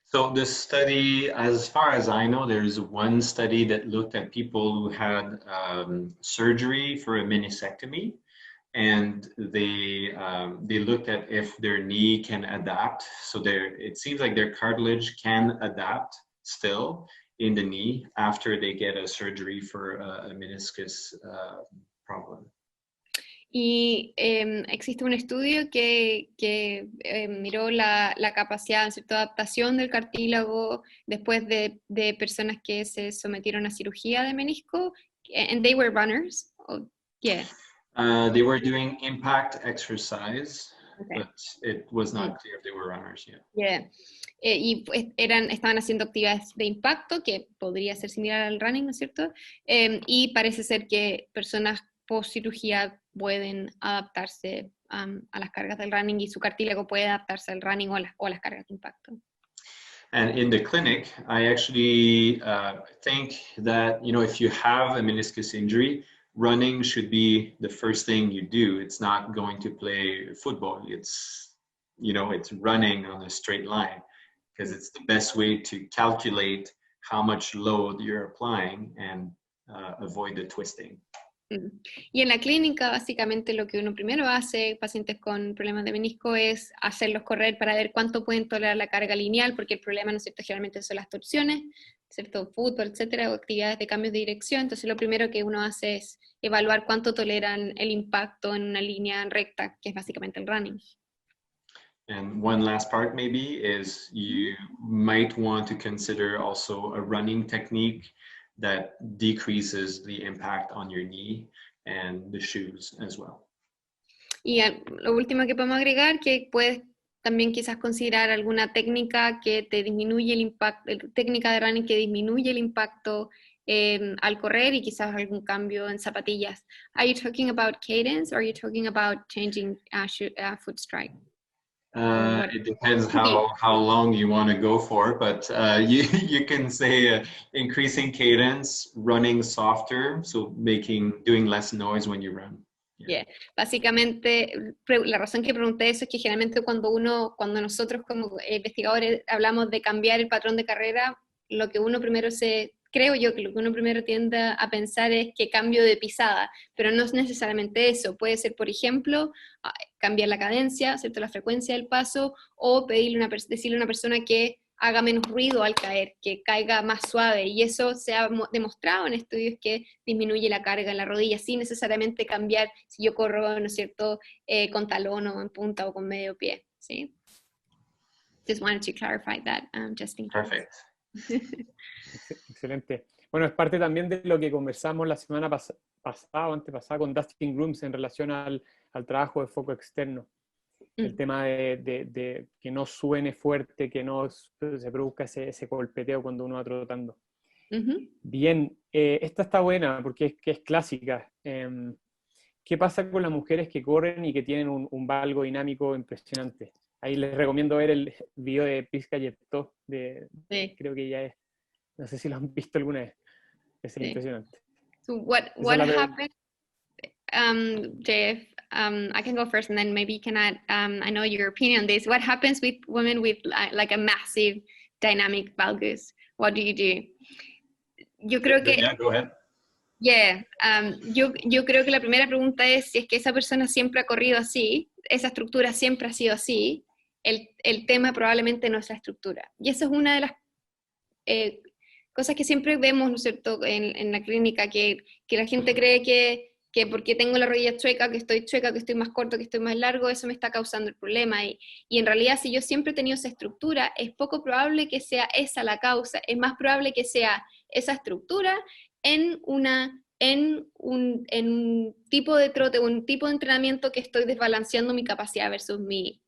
So the study, as far as I know, there's one study that looked at people who had surgery for a meniscectomy, and they looked at if their knee can adapt. So it seems like their cartilage can adapt still in the knee after they get a surgery for a meniscus problem. Y existe un estudio que miró la capacidad de adaptación del cartílago después de personas que se sometieron a cirugía de menisco, and they were runners. Yeah. They were doing impact exercise, okay. But it was not clear if they were runners yet. Yeah. Y estaban haciendo actividades de impacto, que podría ser similar al running, ¿no es cierto? Y parece ser que personas post cirugía pueden adaptarse a las cargas del running y su cartílago puede adaptarse al running o a las cargas de impacto. And in the clinic, I actually think that, if you have a meniscus injury, running should be the first thing you do. It's not going to play football. It's running on a straight line, because it's the best way to calculate how much load you're applying and avoid the twisting. Y en la clínica, básicamente, lo que uno primero hace, pacientes con problemas de menisco, es hacerlos correr para ver cuánto pueden tolerar la carga lineal, porque el problema, ¿no es cierto?, generalmente son las torsiones, ¿cierto?, fútbol, etcétera, o actividades de cambios de dirección. Entonces, lo primero que uno hace es evaluar cuánto toleran el impacto en una línea recta, que es básicamente el running. And one last part maybe is you might want to consider also a running technique that decreases the impact on your knee and the shoes as well. Y lo último que podemos agregar, que puedes también quizás considerar alguna técnica que te disminuye el impacto, técnica de running que disminuye el impacto al correr, y quizás algún cambio en zapatillas. Are you talking about cadence, or are you talking about changing foot strike? It depends how long you want to go for, but you can say increasing cadence, running softer, so doing less noise when you run. Yeah. Básicamente, la razón que pregunté eso es que generalmente cuando nosotros como investigadores hablamos de cambiar el patrón de carrera, lo que uno primero creo yo que lo que uno primero tiende a pensar es que cambio de pisada, pero no es necesariamente eso. Puede ser, por ejemplo, cambiar la cadencia, ¿cierto?, la frecuencia del paso, o decirle a una persona que haga menos ruido al caer, que caiga más suave, y eso se ha demostrado en estudios que disminuye la carga en la rodilla, sin necesariamente cambiar si yo corro, ¿no es cierto?, con talón o en punta o con medio pie, ¿sí? Just wanted to clarify that, just in case. Perfect. Excelente. Bueno, es parte también de lo que conversamos la semana pasada o antepasada con Dustin Grooms en relación al trabajo de foco externo. El tema de que no suene fuerte, que no se produzca ese golpeteo cuando uno va trotando. Bien, esta está buena porque es clásica. ¿Qué pasa con las mujeres que corren y que tienen un valgo dinámico impresionante? Ahí les recomiendo ver el video de Prisca Yepto, sí. Creo que ya es, no sé si lo han visto alguna vez, es impresionante. So what happened, JF, I can go first and then maybe you can add, I know your opinion on this. What happens with women with like a massive dynamic valgus? What do you do? Yo creo que... Yeah, go ahead. Yeah, yo creo que la primera pregunta es si es que esa persona siempre ha corrido así, esa estructura siempre ha sido así, el tema probablemente no es la estructura. Y esa es una de las cosas que siempre vemos, ¿no es cierto?, en la clínica, que la gente cree que que porque tengo la rodilla chueca, que estoy más corto, que estoy más largo, eso me está causando el problema. Y en realidad, si yo siempre he tenido esa estructura, es poco probable que sea esa la causa, es más probable que sea esa estructura en un tipo de trote, un tipo de entrenamiento que estoy desbalanceando mi capacidad versus mi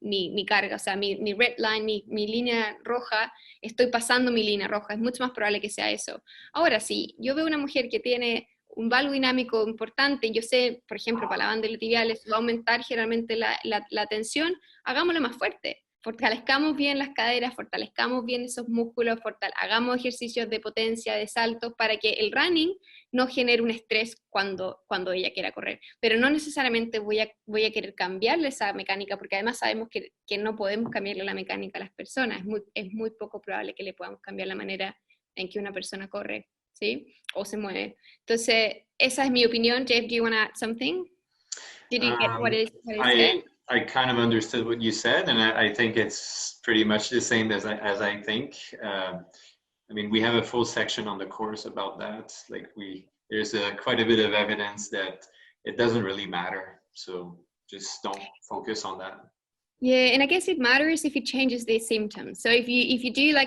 carga, o sea, mi red line, mi línea roja, estoy pasando mi línea roja, es mucho más probable que sea eso. Ahora, si yo veo una mujer que tiene un valgo dinámico importante, yo sé, por ejemplo, para la banda tibiales va a aumentar generalmente la tensión, hagámoslo más fuerte. Fortalezcamos bien las caderas, fortalezcamos bien esos músculos, hagamos ejercicios de potencia, de saltos, para que el running no genere un estrés cuando ella quiera correr. Pero no necesariamente voy a querer cambiarle esa mecánica, porque además sabemos que no podemos cambiarle la mecánica a las personas. Es muy poco probable que le podamos cambiar la manera en que una persona corre, ¿sí? O se mueve. Entonces, esa es mi opinión. Jeff, do you want to add something? Did you get what it said? I kind of understood what you said, and I think it's pretty much the same as I think. I mean, we have a full section on the course about that. Like there's quite a bit of evidence that it doesn't really matter. So just don't focus on that. Yeah, and I guess it matters if it changes the symptoms. So if you do you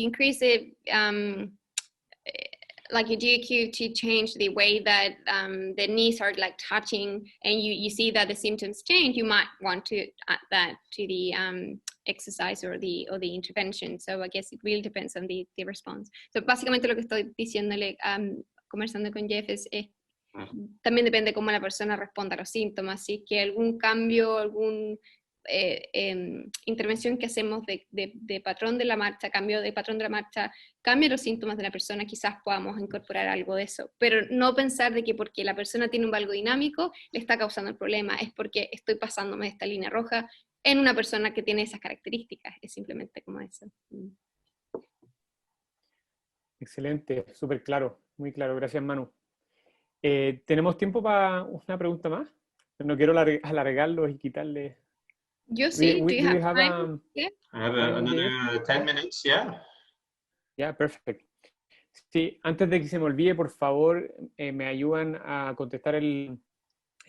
increase it, like you do to change the way that the knees are like touching, and you see that the symptoms change, you might want to add that to the exercise or the intervention. So I guess it really depends on the response. So básicamente lo que estoy diciéndole, conversando con Jeff es también depende cómo la persona responda a los síntomas. Si es que algún cambio, intervención que hacemos de patrón de la marcha, cambio de patrón de la marcha, cambia los síntomas de la persona, quizás podamos incorporar algo de eso, pero no pensar de que porque la persona tiene un valgo dinámico le está causando el problema, es porque estoy pasándome de esta línea roja en una persona que tiene esas características, es simplemente como eso. Excelente, súper claro, muy claro, gracias Manu. ¿Tenemos tiempo para una pregunta más? No quiero alargarlo y quitarle... Yo sí, do you have time? I have another 10 minutes, yeah. Yeah, perfect. Sí, antes de que se me olvide, por favor, me ayudan a contestar el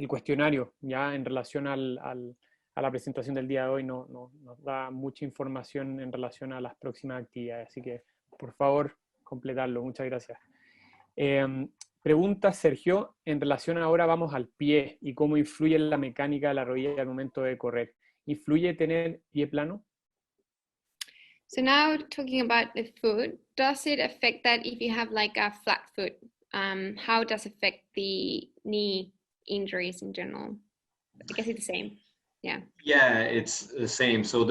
cuestionario, ya en relación a la presentación del día de hoy, nos da mucha información en relación a las próximas actividades, así que, por favor, completarlo. Muchas gracias. Pregunta Sergio, en relación ahora vamos al pie y cómo influye en la mecánica de la rodilla al momento de correr. ¿Influye tener pie plano? So now talking about the foot, does it affect that if you have like a flat foot? How does it affect the knee injuries in general? I guess it's the same. Yeah. Yeah, it's the same. So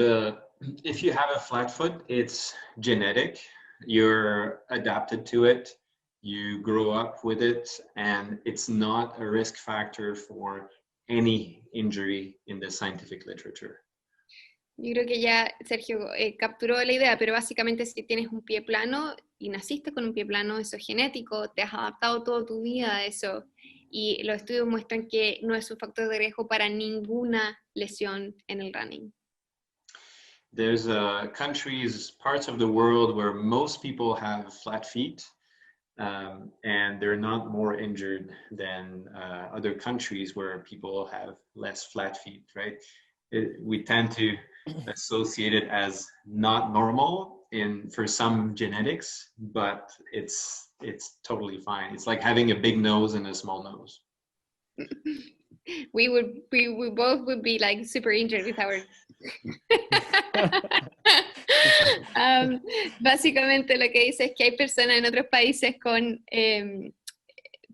if you have a flat foot, it's genetic. You're adapted to it. You grow up with it, and it's not a risk factor for any injury in the scientific literature. Yo creo que ya Sergio capturó la idea, pero básicamente si tienes un pie plano y naciste con un pie plano, eso es genético, te has adaptado toda tu vida a eso, y los estudios muestran que no es un factor de riesgo para ninguna lesión en el running. There's countries, parts of the world where most people have flat feet, and they're not more injured than other countries where people have less flat feet, right? We tend to associate it as not normal for some genetics, but it's totally fine. It's like having a big nose and a small nose. We both would be like super injured with our básicamente lo que dice es que hay personas en otros países con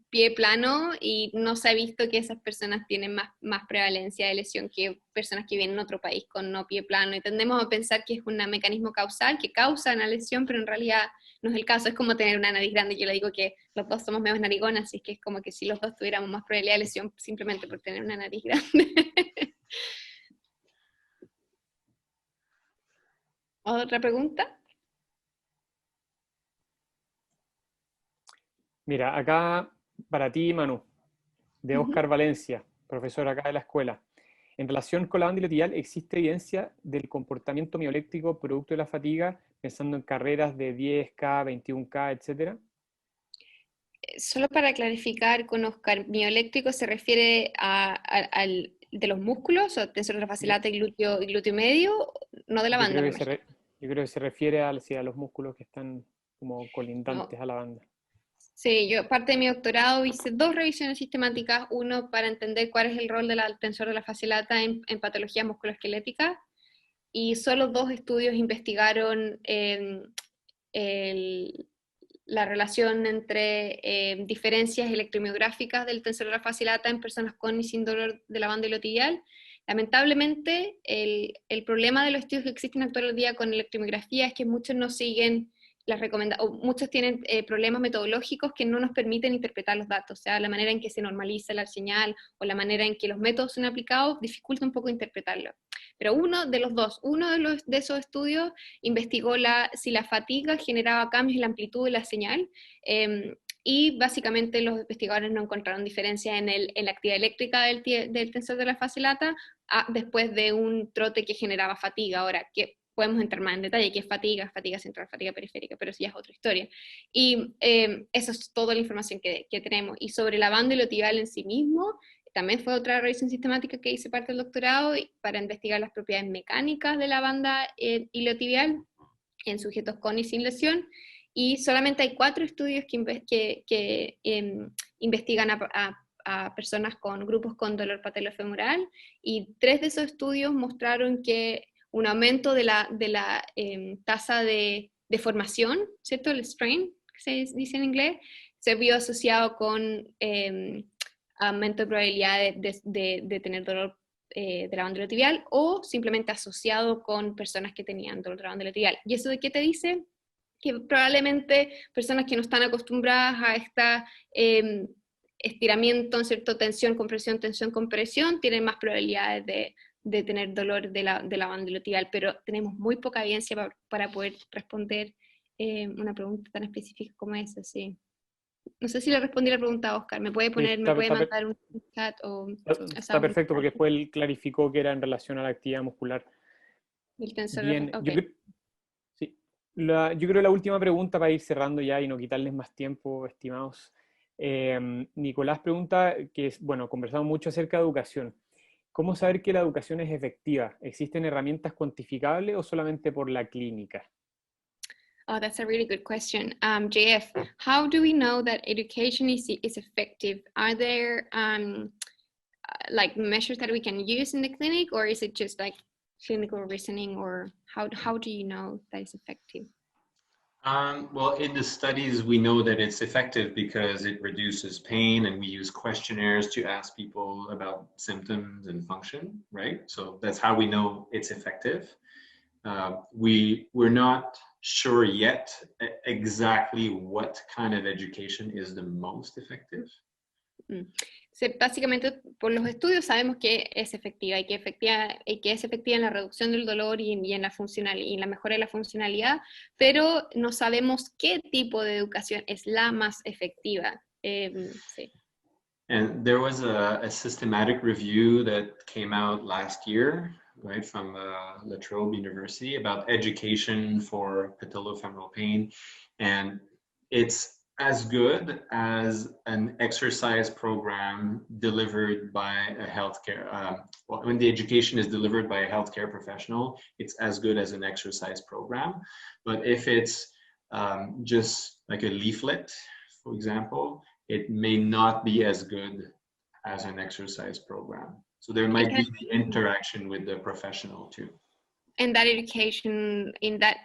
pie plano y no se ha visto que esas personas tienen más prevalencia de lesión que personas que viven en otro país con no pie plano, y tendemos a pensar que es un mecanismo causal que causa una lesión, pero en realidad no es el caso. Es como tener una nariz grande. Yo le digo que los dos somos medio narigonas, así que es como que si los dos tuviéramos más probabilidad de lesión simplemente por tener una nariz grande. ¿Otra pregunta? Mira, acá para ti, Manu, de Oscar Valencia, profesor acá de la escuela. En relación con la banda iliotibial, ¿existe evidencia del comportamiento mioeléctrico producto de la fatiga, pensando en carreras de 10K, 21K, etcétera? Solo para clarificar con Oscar, mioeléctrico se refiere al de los músculos, o tensor de fasciolata y glúteo medio, no de la Yo banda, creo me que imagino. yo creo que se refiere sí, a los músculos que están como No. colindantes a la banda. Sí, yo parte de mi doctorado hice 2 revisiones sistemáticas, uno para entender cuál es el rol del tensor de la fasciolata en patologías musculoesqueléticas, y solo 2 estudios investigaron la relación entre diferencias electromiográficas del tensor de la fasciolata en personas con y sin dolor de la banda iliotibial. Lamentablemente, el problema de los estudios que existen actualmente con electromiografía es que muchos no siguen las recomendaciones, o muchos tienen problemas metodológicos que no nos permiten interpretar los datos, o sea, la manera en que se normaliza la señal o la manera en que los métodos son aplicados dificulta un poco interpretarlo. Pero uno de esos estudios investigó si la fatiga generaba cambios en la amplitud de la señal, y básicamente los investigadores no encontraron diferencia en la actividad eléctrica del tensor de la fasciolata después de un trote que generaba fatiga. Ahora, que podemos entrar más en detalle, qué es fatiga, fatiga central, fatiga periférica, pero eso ya es otra historia. Y eso es toda la información que tenemos. Y sobre la banda iliotibial en sí mismo, también fue otra revisión sistemática que hice parte del doctorado para investigar las propiedades mecánicas de la banda iliotibial en sujetos con y sin lesión, y solamente hay 4 estudios que investigan a personas con grupos con dolor patelofemoral, y 3 de esos estudios mostraron que un aumento de la tasa de deformación, ¿cierto? El strain, que se dice en inglés, se vio asociado con aumento de probabilidad de tener dolor de la banda iliotibial, o simplemente asociado con personas que tenían dolor de la banda iliotibial. ¿Y eso de qué te dice? Que probablemente personas que no están acostumbradas a esta estiramiento, ¿cierto? Tensión, compresión, tienen más probabilidades de tener dolor de la banda iliotibial, pero tenemos muy poca evidencia para poder responder una pregunta tan específica como esa, sí. No sé si le respondí la pregunta a Oscar. Me puede mandar un chat o Está perfecto porque después él clarificó que era en relación a la actividad muscular. el tensor. Bien, Okay. sí. Yo creo la última pregunta para ir cerrando ya y no quitarles más tiempo, estimados. Nicolás pregunta que, bueno, conversamos mucho acerca de educación. ¿Cómo saber que la educación es efectiva? ¿Existen herramientas cuantificables o solamente por la clínica? Oh, that's a really good question. JF, how do we know that education is effective? Are there like measures that we can use in the clinic, or is it just like clinical reasoning, or how do you know that it's effective? Well, in the studies, we know that it's effective because it reduces pain, and we use questionnaires to ask people about symptoms and function, right? So that's how we know it's effective. We're not sure yet exactly what kind of education is the most effective. Básicamente, por los estudios sabemos que es efectiva y que es efectiva en la reducción del dolor y en la mejora de la funcionalidad, pero no sabemos qué tipo de educación es la más efectiva. Sí. And there was a systematic review that came out last year, right, from La Trobe University about education for patellofemoral pain, and it's as good as an exercise program delivered by a healthcare. When the education is delivered by a healthcare professional, it's as good as an exercise program. But if it's just like a leaflet, for example, it may not be as good as an exercise program. So there might be the interaction with the professional too. In that education, in that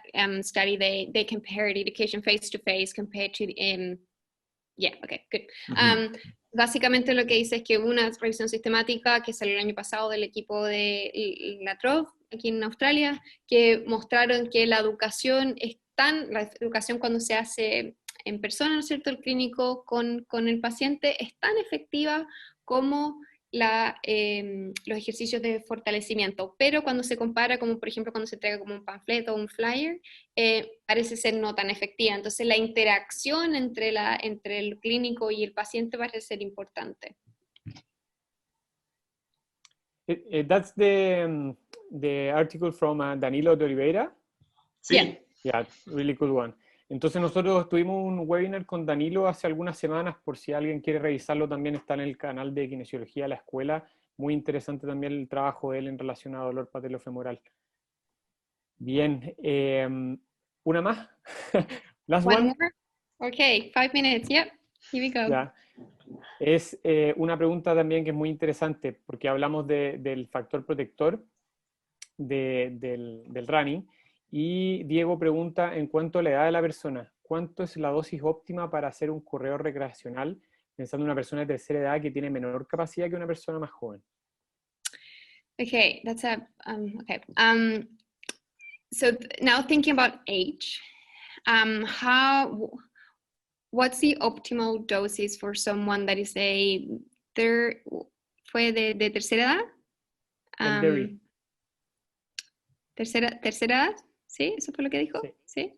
study, they compared education face-to-face compared to yeah, okay, good. Básicamente lo que dice es que hubo una revisión sistemática que salió el año pasado del equipo de La Trobe, aquí en Australia, que mostraron que la educación cuando se hace en persona, ¿no es cierto?, el clínico con el paciente, es tan efectiva como los ejercicios de fortalecimiento, pero cuando se compara, como por ejemplo cuando se entrega como un panfleto o un flyer, parece ser no tan efectiva. Entonces la interacción entre el clínico y el paciente parece ser importante. That's the article from Danilo de Oliveira. Sí. Yeah, really cool one. Entonces nosotros tuvimos un webinar con Danilo hace algunas semanas, por si alguien quiere revisarlo, también está en el canal de Kinesiología de la Escuela. Muy interesante también el trabajo de él en relación a dolor patelofemoral. Bien, una más. Last One one. more? Okay, 5 minutes, yep, here we go. Ya. Es una pregunta también que es muy interesante, porque hablamos del factor protector del running, y Diego pregunta en cuanto a la edad de la persona, ¿cuánto es la dosis óptima para hacer un corredor recreacional, pensando en una persona de tercera edad que tiene menor capacidad que una persona más joven? Okay, that's a, okay. So now thinking about age, what's the optimal doses for someone that is fue de tercera edad? Elderly. Tercera edad, ¿sí? ¿Eso fue lo que dijo? Sí. Sí.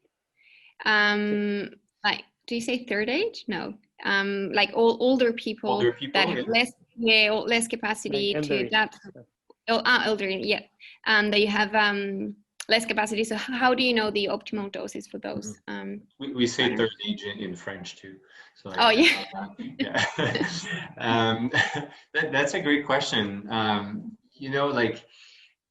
Like, do you say third age? No. Like older people, that have less capacity Like to elderly. adapt. Elderly, yeah. That you have less capacity. So how do you know the optimal doses for those? We say third age in French too. So like, oh yeah. Yeah. That's a great question. You know, like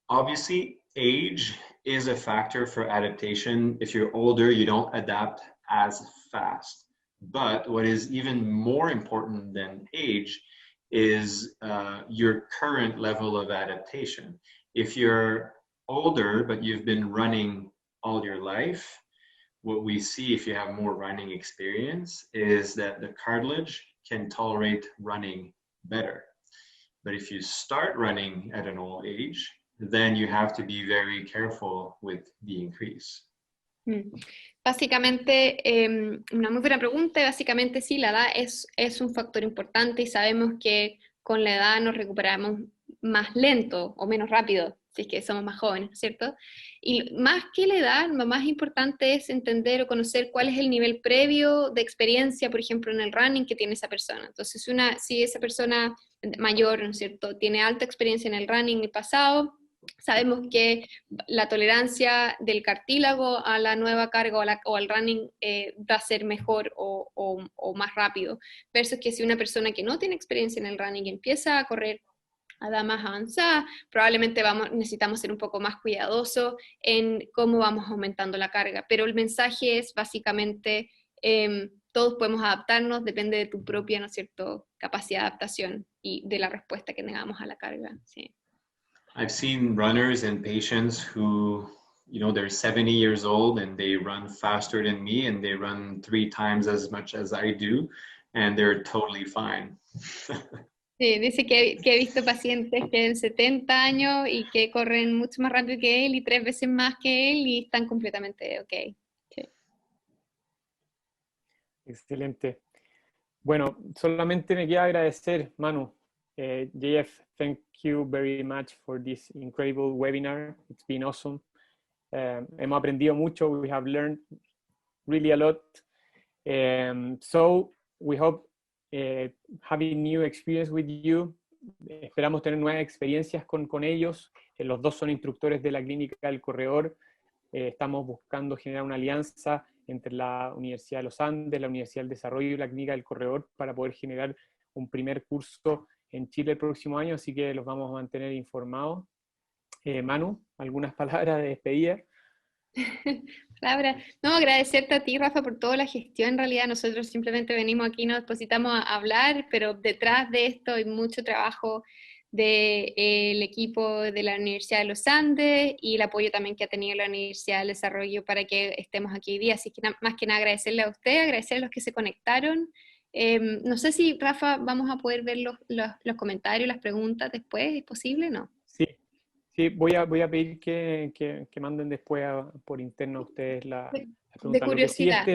obviously age is a factor for adaptation. If you're older, you don't adapt as fast. But what is even more important than age is your current level of adaptation. If you're older, but you've been running all your life, what we see if you have more running experience is that the cartilage can tolerate running better. But if you start running at an old age, then you have to be very careful with the increase. Básicamente, una muy buena pregunta, y básicamente sí, la edad es un factor importante y sabemos que con la edad nos recuperamos más lento o menos rápido, si es que somos más jóvenes, ¿cierto? Y más que la edad, lo más importante es entender o conocer cuál es el nivel previo de experiencia, por ejemplo, en el running que tiene esa persona. Entonces, si esa persona mayor, ¿no es cierto?, tiene alta experiencia en el running en el pasado, sabemos que la tolerancia del cartílago a la nueva carga o al running va a ser mejor o más rápido, versus que si una persona que no tiene experiencia en el running empieza a correr a edad más avanzada, probablemente necesitamos ser un poco más cuidadosos en cómo vamos aumentando la carga. Pero el mensaje es básicamente, todos podemos adaptarnos, depende de tu propia, ¿no es cierto?, capacidad de adaptación y de la respuesta que tengamos a la carga. Sí. I've seen runners and patients who, you know, they're 70 years old and they run faster than me and they run 3 times as much as I do and they're totally fine. Sí, dice que he visto pacientes que tienen 70 años y que corren mucho más rápido que él y 3 veces más que él y están completamente ok. Sí. Excelente. Bueno, solamente me queda agradecer, Manu. JF, thank you very much for this incredible webinar. It's been awesome. Hemos aprendido mucho. We have learned really a lot. So we hope having new experience with you. Esperamos tener nuevas experiencias con ellos. Los dos son instructores de la Clínica del Corredor. Estamos buscando generar una alianza entre la Universidad de los Andes, la Universidad del Desarrollo y la Clínica del Corredor para poder generar un primer curso en Chile el próximo año, así que los vamos a mantener informados. Manu, ¿algunas palabras de despedida? No, agradecerte a ti, Rafa, por toda la gestión. En realidad nosotros simplemente venimos aquí, nos depositamos a hablar, pero detrás de esto hay mucho trabajo del equipo de la Universidad de los Andes y el apoyo también que ha tenido la Universidad del Desarrollo para que estemos aquí hoy día. Así que más que nada agradecerle a usted, agradecer a los que se conectaron. No sé si, Rafa, vamos a poder ver los comentarios, las preguntas después, ¿es posible? ¿No? Sí, voy a pedir que manden después por interno a ustedes la pregunta. De curiosidad.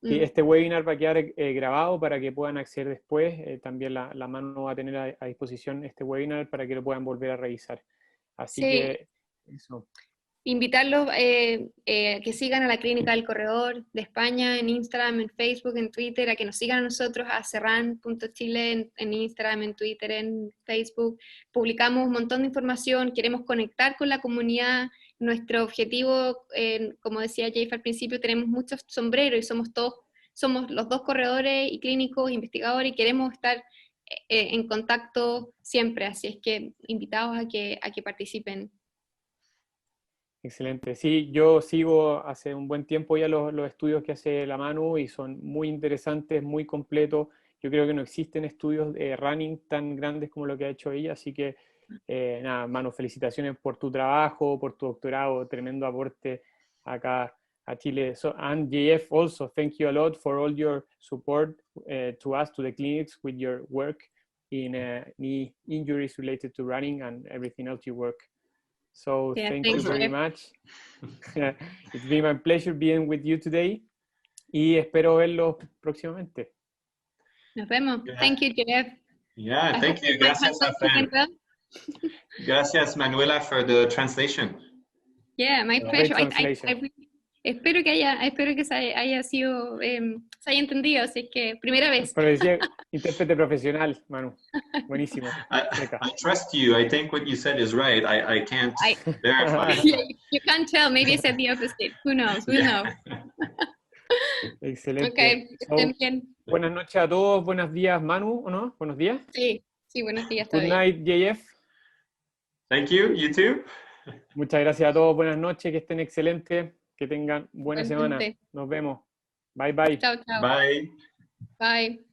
Este webinar va a quedar grabado para que puedan acceder después. También la mano va a tener a disposición este webinar para que lo puedan volver a revisar. Así que eso. Invitarlos que sigan a la Clínica del Corredor de España en Instagram, en Facebook, en Twitter, a que nos sigan a nosotros a serran.chile en Instagram, en Twitter, en Facebook. Publicamos un montón de información, queremos conectar con la comunidad nuestro objetivo, como decía Jeff al principio, tenemos muchos sombreros y somos los dos corredores y clínicos, investigadores, y queremos estar en contacto siempre, así es que invitados a que participen. Excelente. Sí, yo sigo hace un buen tiempo ya los estudios que hace la Manu y son muy interesantes, muy completos. Yo creo que no existen estudios de running tan grandes como lo que ha hecho ella, así que nada, Manu, felicitaciones por tu trabajo, por tu doctorado, tremendo aporte acá a Chile. So, and JF also, thank you a lot for all your support to us, to the clinics with your work in knee injuries related to running and everything else you work. So Yeah, thank thanks, you very Jeff. much. It's been my pleasure being with you today y espero verlos próximamente. Nos vemos. Yeah. Thank you, Jeff. Yeah, I thank hope you. my Gracias, talk Rafael. went well. Gracias, Manuela, for the translation. Yeah, my Great pleasure. translation. Espero que se haya sido, se haya entendido, así que primera vez. Pero decía intérprete profesional, Manu. Buenísimo. I trust you. I think what you said is right. I can't verify. You can't tell. Maybe I said the opposite. Who knows? We'll know. Excelente. Okay, estén bien. Buenas noches a todos. Buenos días, Manu, ¿o no? Buenos días. Sí, buenos días Good todavía. night, JF. Thank you. You too. Muchas gracias a todos. Buenas noches. Que estén excelentes. Que tengan buena semana. Igualmente. Nos vemos. Bye, bye. Chao, chao. Bye. Bye.